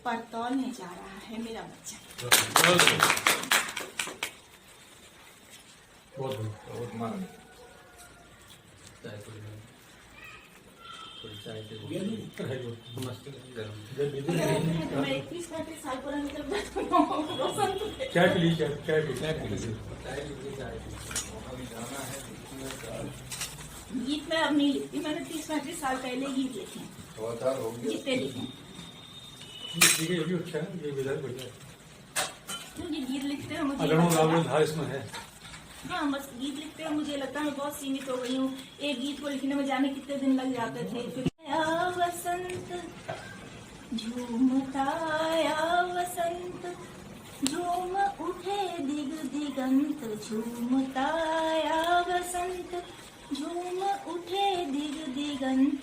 परतौलने जा रहा है मेरा बच्चा। बहुत मान मैं 31-35 साल पुरानी क्या लीजिए गीत मैं अब नहीं लिखती, मैंने 30-35 साल पहले गीत लिखे हैं, जितने लिखे हैं। ये भी अच्छा है, ये विधायक बढ़िया है। क्योंकि गीत लिखते हैं मुझे इसमें है। हाँ, बस गीत लिखते हैं मुझे लगता है मैं बहुत सीमित हो गई हूँ। एक गीत को लिखने में जाने कितने दिन लग जाते थे। फिर आया वसंत झूमता आया वसंत, झूम उठे दिग दिगंत, झूमता आया वसंत, झूम उठे दिग दिगंत,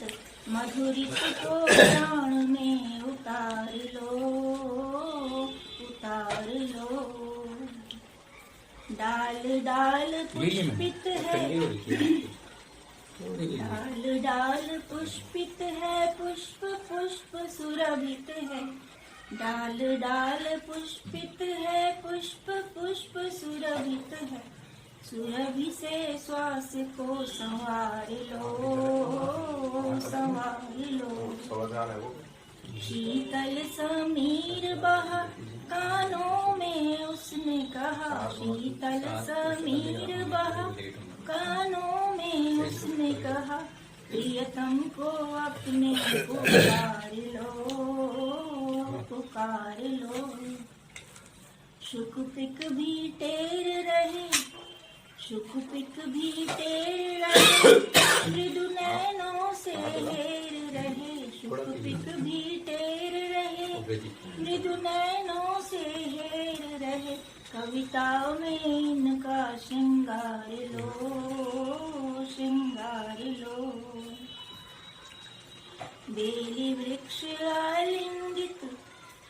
मधुरित को प्राण में उतार लो, उतार लो। डाल डाल पुष्पित है, डाल डाल पुष्पित है, पुष्प पुष्प सुरभित है। डाल डाल पुष्पित है, पुष्प पुष्प सुरभित है। सुरभि से श्वास को संवार लो, संवार लो। शीतल समीर बहा कानों में उसने कहा, शीतल समीर बहा कानों में उसने कहा, प्रियतम को अपने पुकार लो, पुकार लो। सुख पिक भी टेर रहे, सुख पिक भी टेर रहे, मृदु नैनों से हेर रहे। सुख पिक भी टेर रहे, मृदु नैनों से हेर रहे। कविता में इनका श्रृंगार लो, श्रृंगार लो। बेली वृक्ष आलिंगित,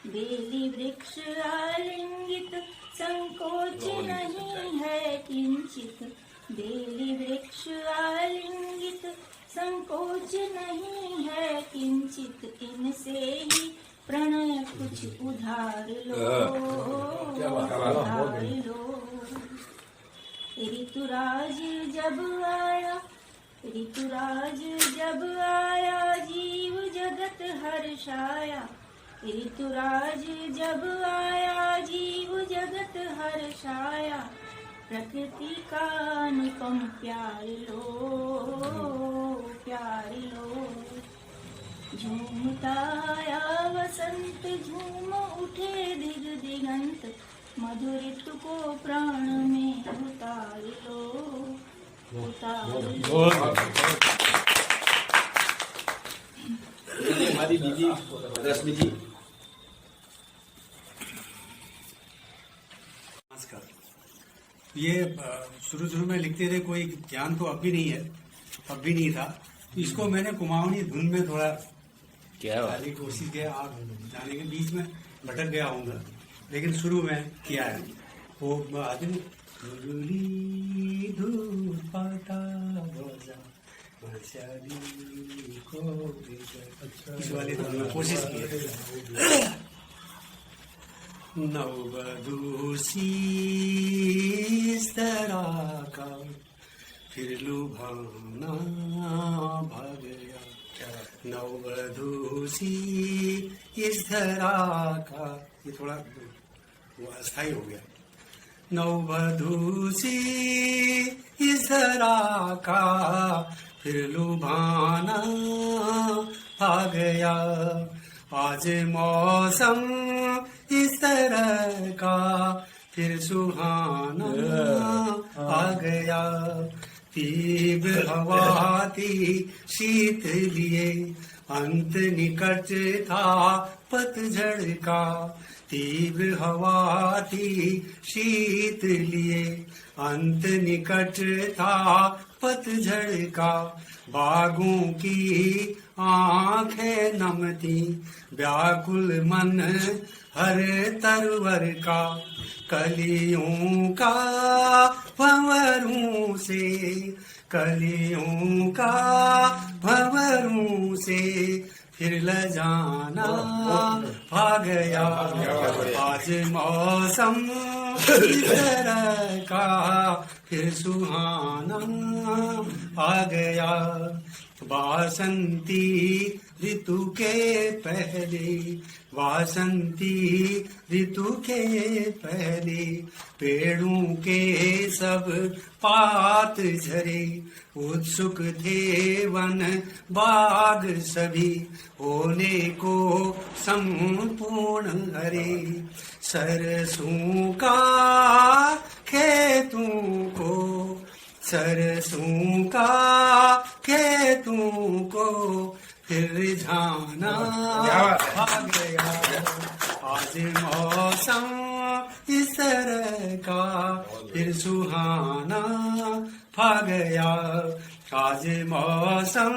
बेली वृक्ष आलिंगित, संकोच नहीं है किंचित। बेली वृक्ष आलिंगित, संकोच नहीं है किंचित। इनसे ही प्रणय कुछ उधार लो, उधार लो। ऋतुराज जब आया, ऋतुराज जब आया, जीव जगत हर्षाया। ऋतुराज जब आया, जीव जगत हर्षाया। प्रकृति का अनुपम प्यार लो, प्यार लो। झूमता आया वसंत, झूम उठे दिग दिगंत, मधुरित को प्राण में उतार लो, उतार लो। हमारी दीदी रश्मि जी। नमस्कार। ये शुरू में लिखते थे, कोई ध्यान तो अब भी नहीं है, अब भी नहीं था। तो इसको मैंने कुमाऊनी धुन में थोड़ा क्या बात की कोशिश किया। आप जाने के बीच में भटक गया होऊंगा, लेकिन शुरू में किया है वो आदमी। दूर पाता इस वाली धुन में कोशिश की है। नवबधूसी इस तरह का फिर लुभाना भाग गया। क्या बात है। नववधूसी इस धरा का, ये थोड़ा वो अस्थाई हो गया। नववधूसी इस धरा का फिर लुभाना आ गया, आज मौसम इस तरह का फिर सुहाना आ गया। तीव्र हवा थी शीत लिए, अंत निकट था पतझड़ का। तीव्र हवा थी शीत लिए, अंत निकट था पतझड़ का। बागों की आंखें नम थी, व्याकुल मन हर तरवर का। कलियों का भंवरों से, कलियों का भंवरों से फिर ल जाना भाग गया। आज मौसम इस तरह का फिर सुहाना आ गया। वासंती ऋतु के पहले, वासंती ऋतु के पहले पेड़ों के सब पात झरे। उत्सुक थे वन बाग सभी, होने को संपूर्ण हरे। सरसों का खेतों को, सरसों का खेतों को फिर जाना आ गया। आज मौसम इस तरह का फिर सुहाना आ गया। आज मौसम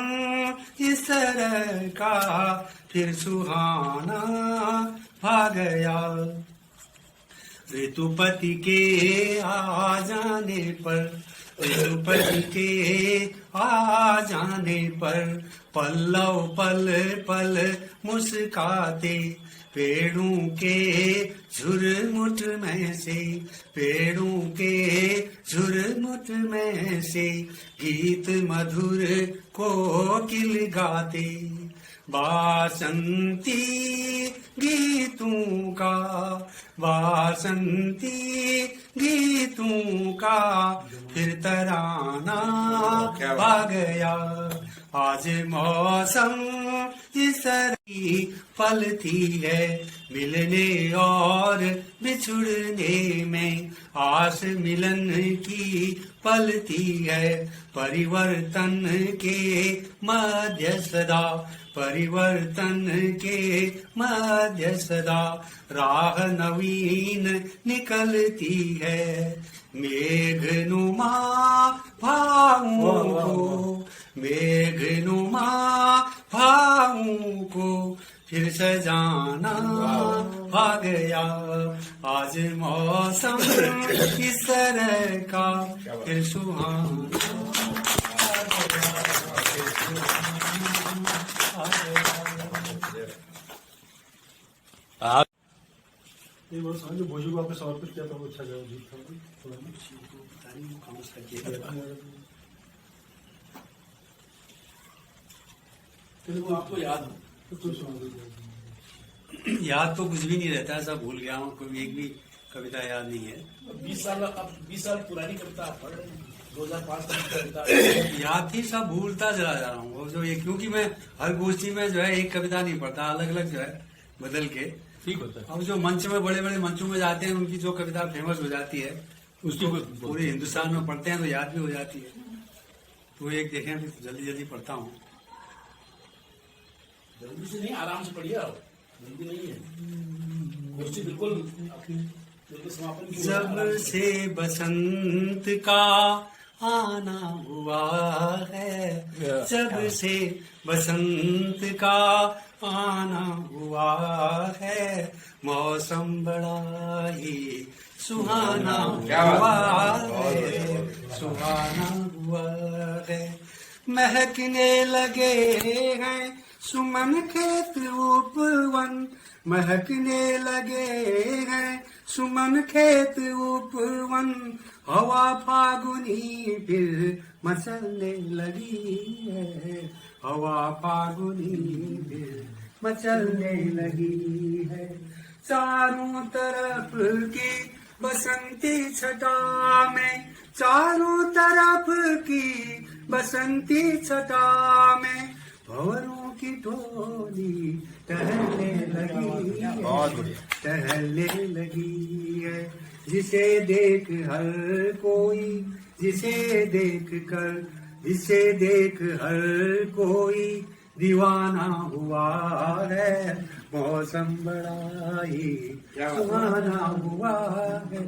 इस तरह का फिर सुहाना आ गया। ऋतुपति के आ जाने पर, ऋतुपति के आ जाने पर पल्लव पल पल मुस्काते। पेड़ों के झुरमुट में से, पेड़ों के झुरमुट में से गीत मधुर कोकिल गाते। वासंती गीतों का, वासंती गीतों का फिर तराना आ गया। आज मौसम इस तरह पलती है, मिलने और बिछुड़ने में आस मिलन की पलती है। परिवर्तन के मध्य सदा, परिवर्तन के मध्य सदा राह नवीन निकलती है। मेघनुमा भावों को, मेघनुमा भावों को फिर सजाना आ गया। आज मौसम इस तरह का फिर सुहाना एक बार समझ भोजू को आपने समर्पित किया था, वो अच्छा गया गीत था। वो आपको याद हो? तो सुना दीजिए। याद तो कुछ भी नहीं रहता, सब भूल गया हूँ, कोई एक भी कविता याद नहीं है। 20 साल पुरानी कविता आप पढ़ रहे हैं, 2005 की कविता याद थी, सब भूलता चला जा रहा हूँ। वो जो ये, क्योंकि मैं हर गोष्ठी में जो है एक कविता नहीं पढ़ता, अलग अलग जो है बदल के ठीक होता है। अब जो मंच में बड़े बड़े मंचों में जाते हैं, उनकी जो कविता फेमस हो जाती है उसको पूरे हिंदुस्तान में पढ़ते हैं तो याद भी हो जाती है। तो एक देखें, अभी जल्दी जल्दी पढ़ता हूँ। जल्दी से नहीं, आराम से पढ़िए आप, जल्दी नहीं है। गोष्ठी बिल्कुल समापन की। जब से बसंत का आना हुआ है, जब से बसंत का आना हुआ है, मौसम बड़ा ही सुहाना हुआ है, सुहाना हुआ है। महकने लगे हैं सुमन खेत उपवन, महकने लगे हैं सुमन खेत उपवन। हवा फागुनी फिर मचलने लगी है, हवा फागुनी फिर मचलने लगी है। चारों तरफ की बसंती छटा में, चारों तरफ की बसंती छटा में भंवरों की टोली टहलने लगी है, टहलने लगी है। जिसे देख हर कोई, जिसे देख हर कोई दीवाना हुआ है। मौसम बड़ा ही सुहाना हुआ है,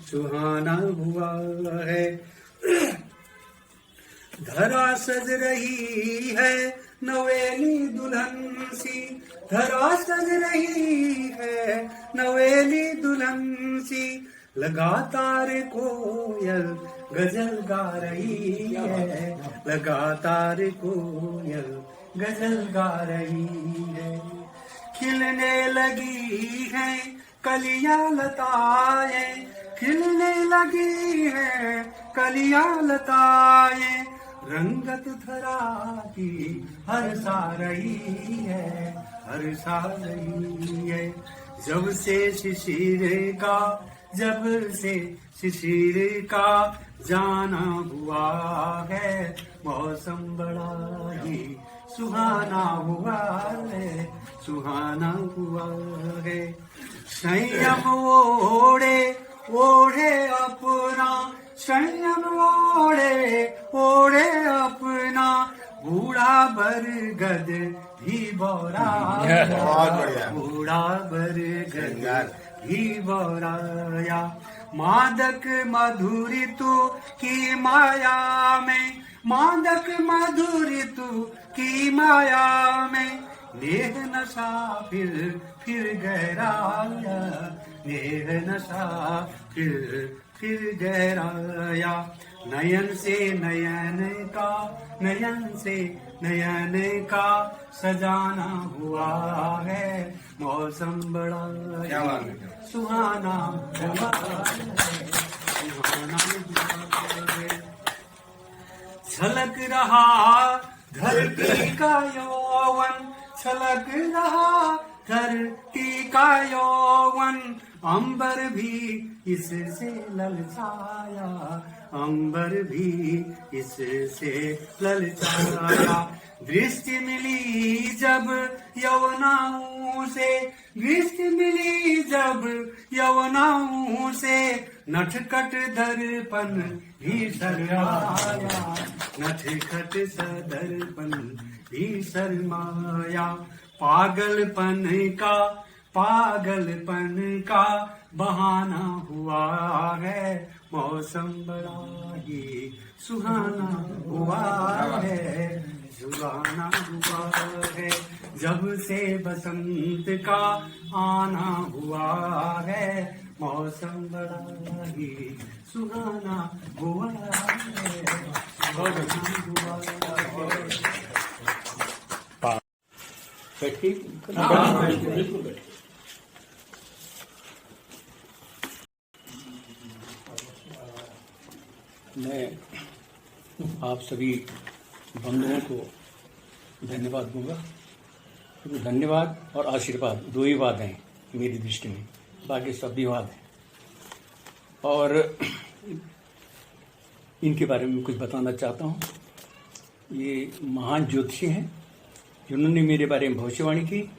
सुहाना हुआ है। धरा सज रही है नवेली दुल्हन सी, धरा सज रही है नवेली दुल्हन सी। लगातार कोयल गजल गा रही है, लगातार कोयल गजल गा रही है। खिलने लगी है कलियां लताएं, खिलने लगी है कलियां लताएं। रंगत धरा की हर्षा रही है, हर्षा रही है। जब से शिशिर का जाना हुआ है। मौसम बड़ा ही सुहाना हुआ है, सुहाना हुआ है। संयम ओढ़े ओढ़े अपना, संयम ओढ़े ओढ़े अपना। बूढ़ा बरगद भी बौराया, बूढ़ा बरगद भी बौराया। मादक मधुरी तू की माया में, मादक मधुरी तू की माया में। नेह नशा फिर गहराया, नेह नशा फिर गहराया। नयन से नयन का, नयन से नयन का सजाना हुआ है। मौसम बड़ा सुहाना हुआ है, सुहाना हुआ है। छलक रहा धरती का यौवन, छलक रहा धरती का यौवन। अंबर भी इससे ललचाया, अंबर भी इससे ललचाया। दृष्टि मिली जब यवनाओं से, दृष्टि मिली जब यवनाओं से। नटखट दर्पण भी शर्माया, नटखट दर्पण भी शर्माया। पागलपन का बहाना हुआ है। मौसम बड़ा ही सुहाना हुआ है, सुहाना हुआ है। जब से बसंत का आना हुआ है। मौसम बड़ा ही सुहाना हुआ है, सुहाना हुआ है। बिल्कुल। मैं आप सभी बंधुओं को धन्यवाद दूंगा, क्योंकि धन्यवाद और आशीर्वाद दो ही बात हैं मेरी दृष्टि में, बाकी सब भी वाद हैं। और इनके बारे में कुछ बताना चाहता हूँ। ये महान ज्योतिषी हैं जिन्होंने मेरे बारे में भविष्यवाणी की,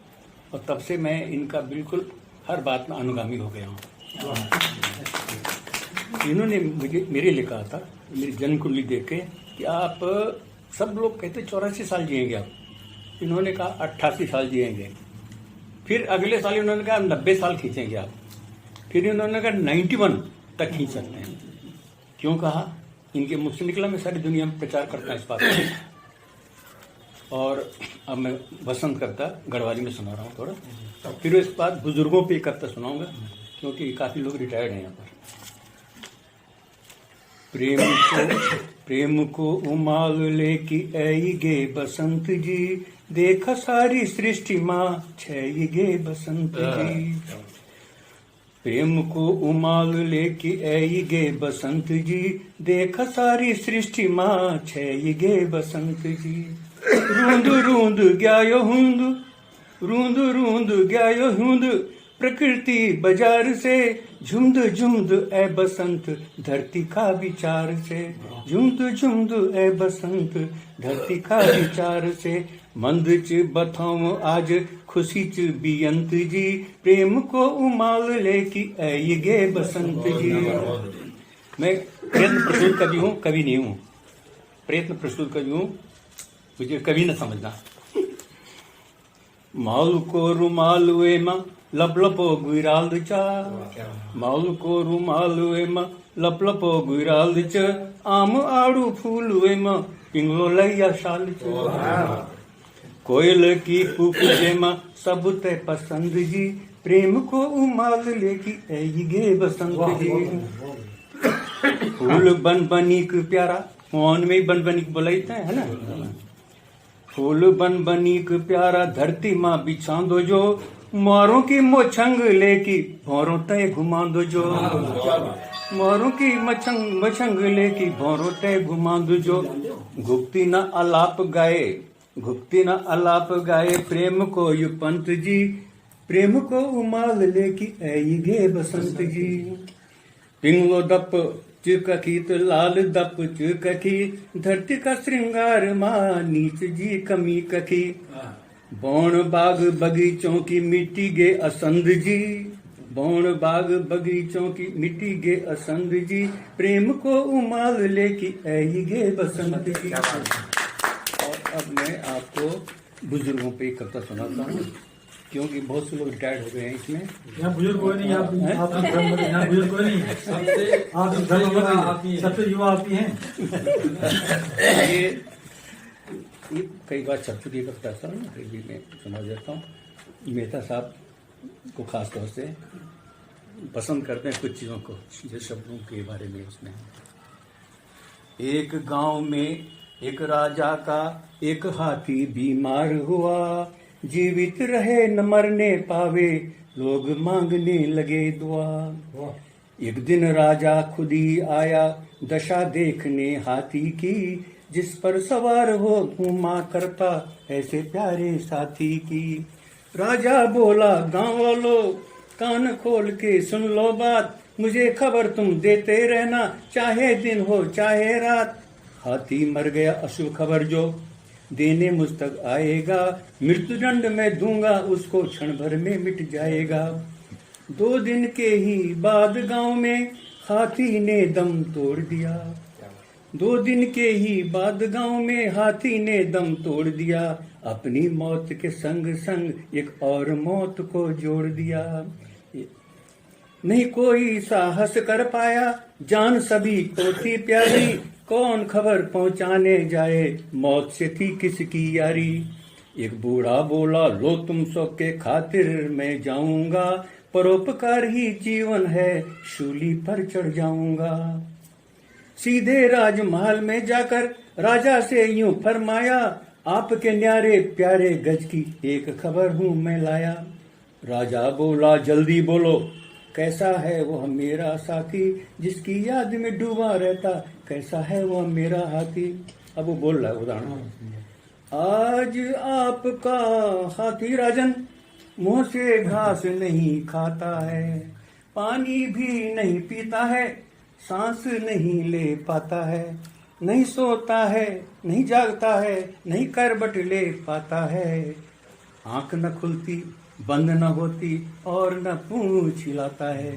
और तब से मैं इनका बिल्कुल हर बात में अनुगामी हो गया हूँ। इन्होंने मेरे लिए कहा था, मेरी जन्म कुंडली देख के, कि आप सब लोग कहते 84 साल जिएंगे आप, इन्होंने कहा 88 साल जिएंगे। फिर अगले साल इन्होंने कहा 90 साल खींचेंगे आप, फिर इन्होंने कहा 91 तक खींच सकते हैं। क्यों कहा? इनके मुख से निकला, मैं सारी दुनिया में प्रचार करता हूँ इस बात का। और अब मैं बसंत करता गढ़वाली में सुना रहा हूँ थोड़ा, फिर इस बात बुजुर्गों पे करता सुनाऊंगा, क्योंकि काफी लोग रिटायर्ड हैं यहाँ पर। प्रेम को उमाल ले कि ऐ गे बसंत जी, देख सारी सृष्टि माँ छई गे बसंत जी। प्रेम को उमाल ले कि ऐ गे बसंत जी, देख सारी सृष्टि माँ छई गे बसंत जी। रूंद रूंद गयायो हुंद, रूंद रूंद गयायो हुंद, प्रकृति बाजार से झुंद झुंद ए बसंत धरती का विचार से, झुंद झुंद ए बसंत धरती का विचार से, मंद च बथाऊं आज खुशी च बियंत जी, प्रेम को उमाल ले की ऐ गे बसंत जी। मैं प्रयत्न प्रस्तुत कवि हूँ, कवि नहीं हूँ, प्रयत्न प्रस्तुत कवि हूँ, मुझे कवि न समझना। माल को रुमाल वे माँ लप लपो गुराल चा, माल को रुमाल वे माँ लप लपो गुराल च, आम आड़ू फूल वे माँ पिंगलो लैया शाल च, कोयल की कूक जे माँ सब ते पसंद जी, प्रेम को उमाल लेकी ऐ गे बसंत जी। फूल बन बनीक प्यारा, फोन में बन बनीक बोलते है ना, फूल बन बनीक प्यारा धरती माँ बिछा दो जो, मोरों की मोछंग लेकी भौरों तय घुमा दो जो, मोरों की मछंग लेकी भौरों तय घुमा दो जो, गुप्ती न अलाप गाए, गुप्ती न अलाप गाए, प्रेम को यु पंत जी, प्रेम को उमाल लेकी ऐ गे बसंत जी। पिंगलो दप चुककी तो लाल दप चुककी, धरती का श्रृंगार माँ नीच जी कमी कखी, बौण बाग बगीचों की मिट्टी गे असंद जी, बौण बाग बगीचों की मिट्टी गे असंद जी, प्रेम को उमाल लेकी ऐ गे बसंत जी। और अब मैं आपको बुजुर्गों पे कविता सुनाता हूँ, क्योंकि बहुत से लोग रिटायर्ड हो गए हैं इसमें। यहाँ बुजुर्ग कोई नहीं, आप यहाँ बुजुर्ग कोई नहीं, आप सबसे युवा आप ही हैं। ये कई बार छप चुकी कविता सर, फिर भी मैं सुना देता हूँ। मेहता साहब को खास तौर से पसंद करते हैं कुछ चीज़ों को, जो शब्दों के बारे में उसमें। एक गांव में एक राजा का एक हाथी बीमार हुआ, जीवित रहे न मरने पावे, लोग मांगने लगे दुआ। एक दिन राजा खुद ही आया दशा देखने हाथी की, जिस पर सवार हो घूमा करता ऐसे प्यारे साथी की। राजा बोला गांव वालों कान खोल के सुन लो बात, मुझे खबर तुम देते रहना चाहे दिन हो चाहे रात। हाथी मर गया अशुभ खबर जो देने मुझ तक आएगा, मृत्यु दंड मैं दूंगा उसको क्षण भर में मिट जाएगा। 2 दिन के ही बाद गांव में हाथी ने दम तोड़ दिया, 2 दिन के ही बाद गांव में हाथी ने दम तोड़ दिया, अपनी मौत के संग संग एक और मौत को जोड़ दिया। नहीं कोई साहस कर पाया, जान सभी को थी प्यारी, कौन खबर पहुंचाने जाए मौत से थी किसकी यारी। एक बूढ़ा बोला लो तुम सबके खातिर मैं जाऊंगा, परोपकार ही जीवन है शूली पर चढ़ जाऊंगा। सीधे राजमहल में जाकर राजा से यूं फरमाया, आपके न्यारे प्यारे गज की एक खबर हूं मैं लाया। राजा बोला जल्दी बोलो कैसा है वह मेरा साथी, जिसकी याद में डूबा रहता कैसा है वह मेरा हाथी। अब वो बोल रहा है उदाहरण, आज आपका हाथी राजन मुंह से घास नहीं खाता है, पानी भी नहीं पीता है, सांस नहीं ले पाता है, नहीं सोता है नहीं जागता है, नहीं करबट ले पाता है, आंख न खुलती बंद न होती और न पूंछ हिलाता है।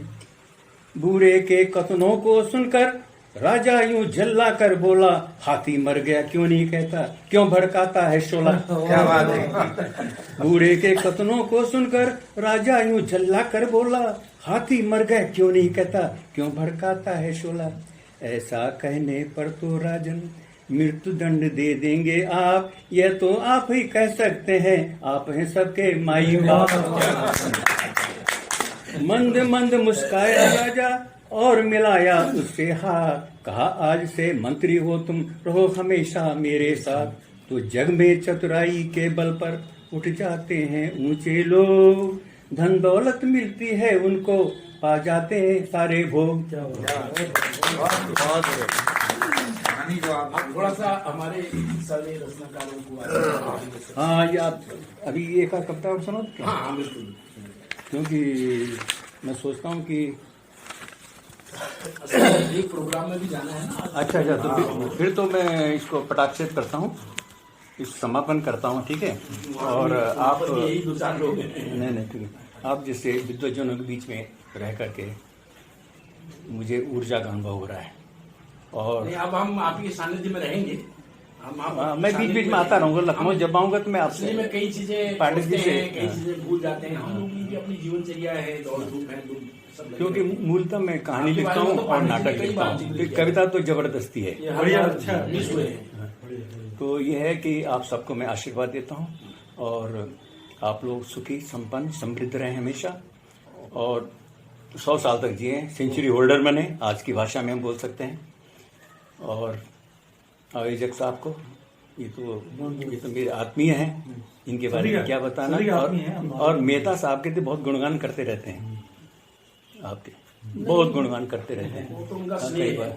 बूढ़े के कथनों को सुनकर राजा यूं झल्ला कर बोला, हाथी मर गया क्यों नहीं कहता, क्यों भड़काता है शोला। क्या बात है। बूढ़े के कथनों को सुनकर राजा यूं झल्ला कर बोला, हाथी मर गया क्यों नहीं कहता, क्यों भड़काता है शोला। ऐसा कहने पर तो राजन मृत्यु दंड दे देंगे आप, यह तो आप ही कह सकते हैं, आप हैं सबके माई बाप। मंद मंद मुस्काया राजा और मिलाया उससे हाथ, कहा आज से मंत्री हो तुम, रहो हमेशा मेरे साथ। तो जग में चतुराई के बल पर उठ जाते हैं ऊंचे लोग, धन दौलत मिलती है उनको, पा जाते हैं सारे भोग। कहानी को आप थोड़ा सा हमारे सारे रचनाकारों को हाँ, ये आप अभी एक आध कविता और सुनो क्या? हाँ बिल्कुल। क्योंकि मैं सोचता हूँ कि एक प्रोग्राम में भी जाना है ना। अच्छा तो फिर तो मैं इसको पटाक्षेप करता हूँ, इस समापन करता हूँ, ठीक है। और आप यही 2-4 लोग हैं। नहीं ठीक है, आप जैसे विद्वजनों के बीच में रह करके मुझे ऊर्जा का अनुभव हो रहा है। और नहीं, अब हम आपके सानिध्य में रहेंगे। मैं बीच बीच में आता रहूंगा, लखनऊ जब आऊंगा तो मैं असली में कई चीजें पाटिल जी से कई चीजें भूल जाते हैं। हम लोग की भी अपनी जीवनचर्या है, दौड़ धूप है, सब क्योंकि मूलतः मैं कहानी लिखता हूँ और नाटक लिखता हूँ, कविता तो जबरदस्ती है। बढ़िया, अच्छा विश्व है। तो ये है कि आप सबको मैं आशीर्वाद देता हूँ और आप लोग सुखी संपन्न समृद्ध रहें हमेशा और 100 साल तक जिए, सेंचुरी होल्डर बने, आज की भाषा में हम बोल सकते हैं। और आयोजक साहब को ये तो मेरे आत्मीय हैं, इनके बारे में क्या बताना। और मेहता साहब के तो बहुत गुणगान करते रहते हैं, आपके बहुत गुणगान करते रहते हैं कई बार।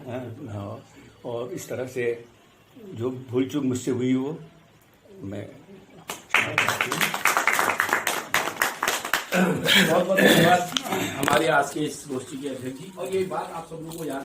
हाँ, और इस तरह से जो भूल चूक मुझसे हुई वो मैं बहुत बहुत धन्यवाद हमारे आज के इस गोष्ठी के अध्यक्ष जी। और ये बात आप सब लोगों को याद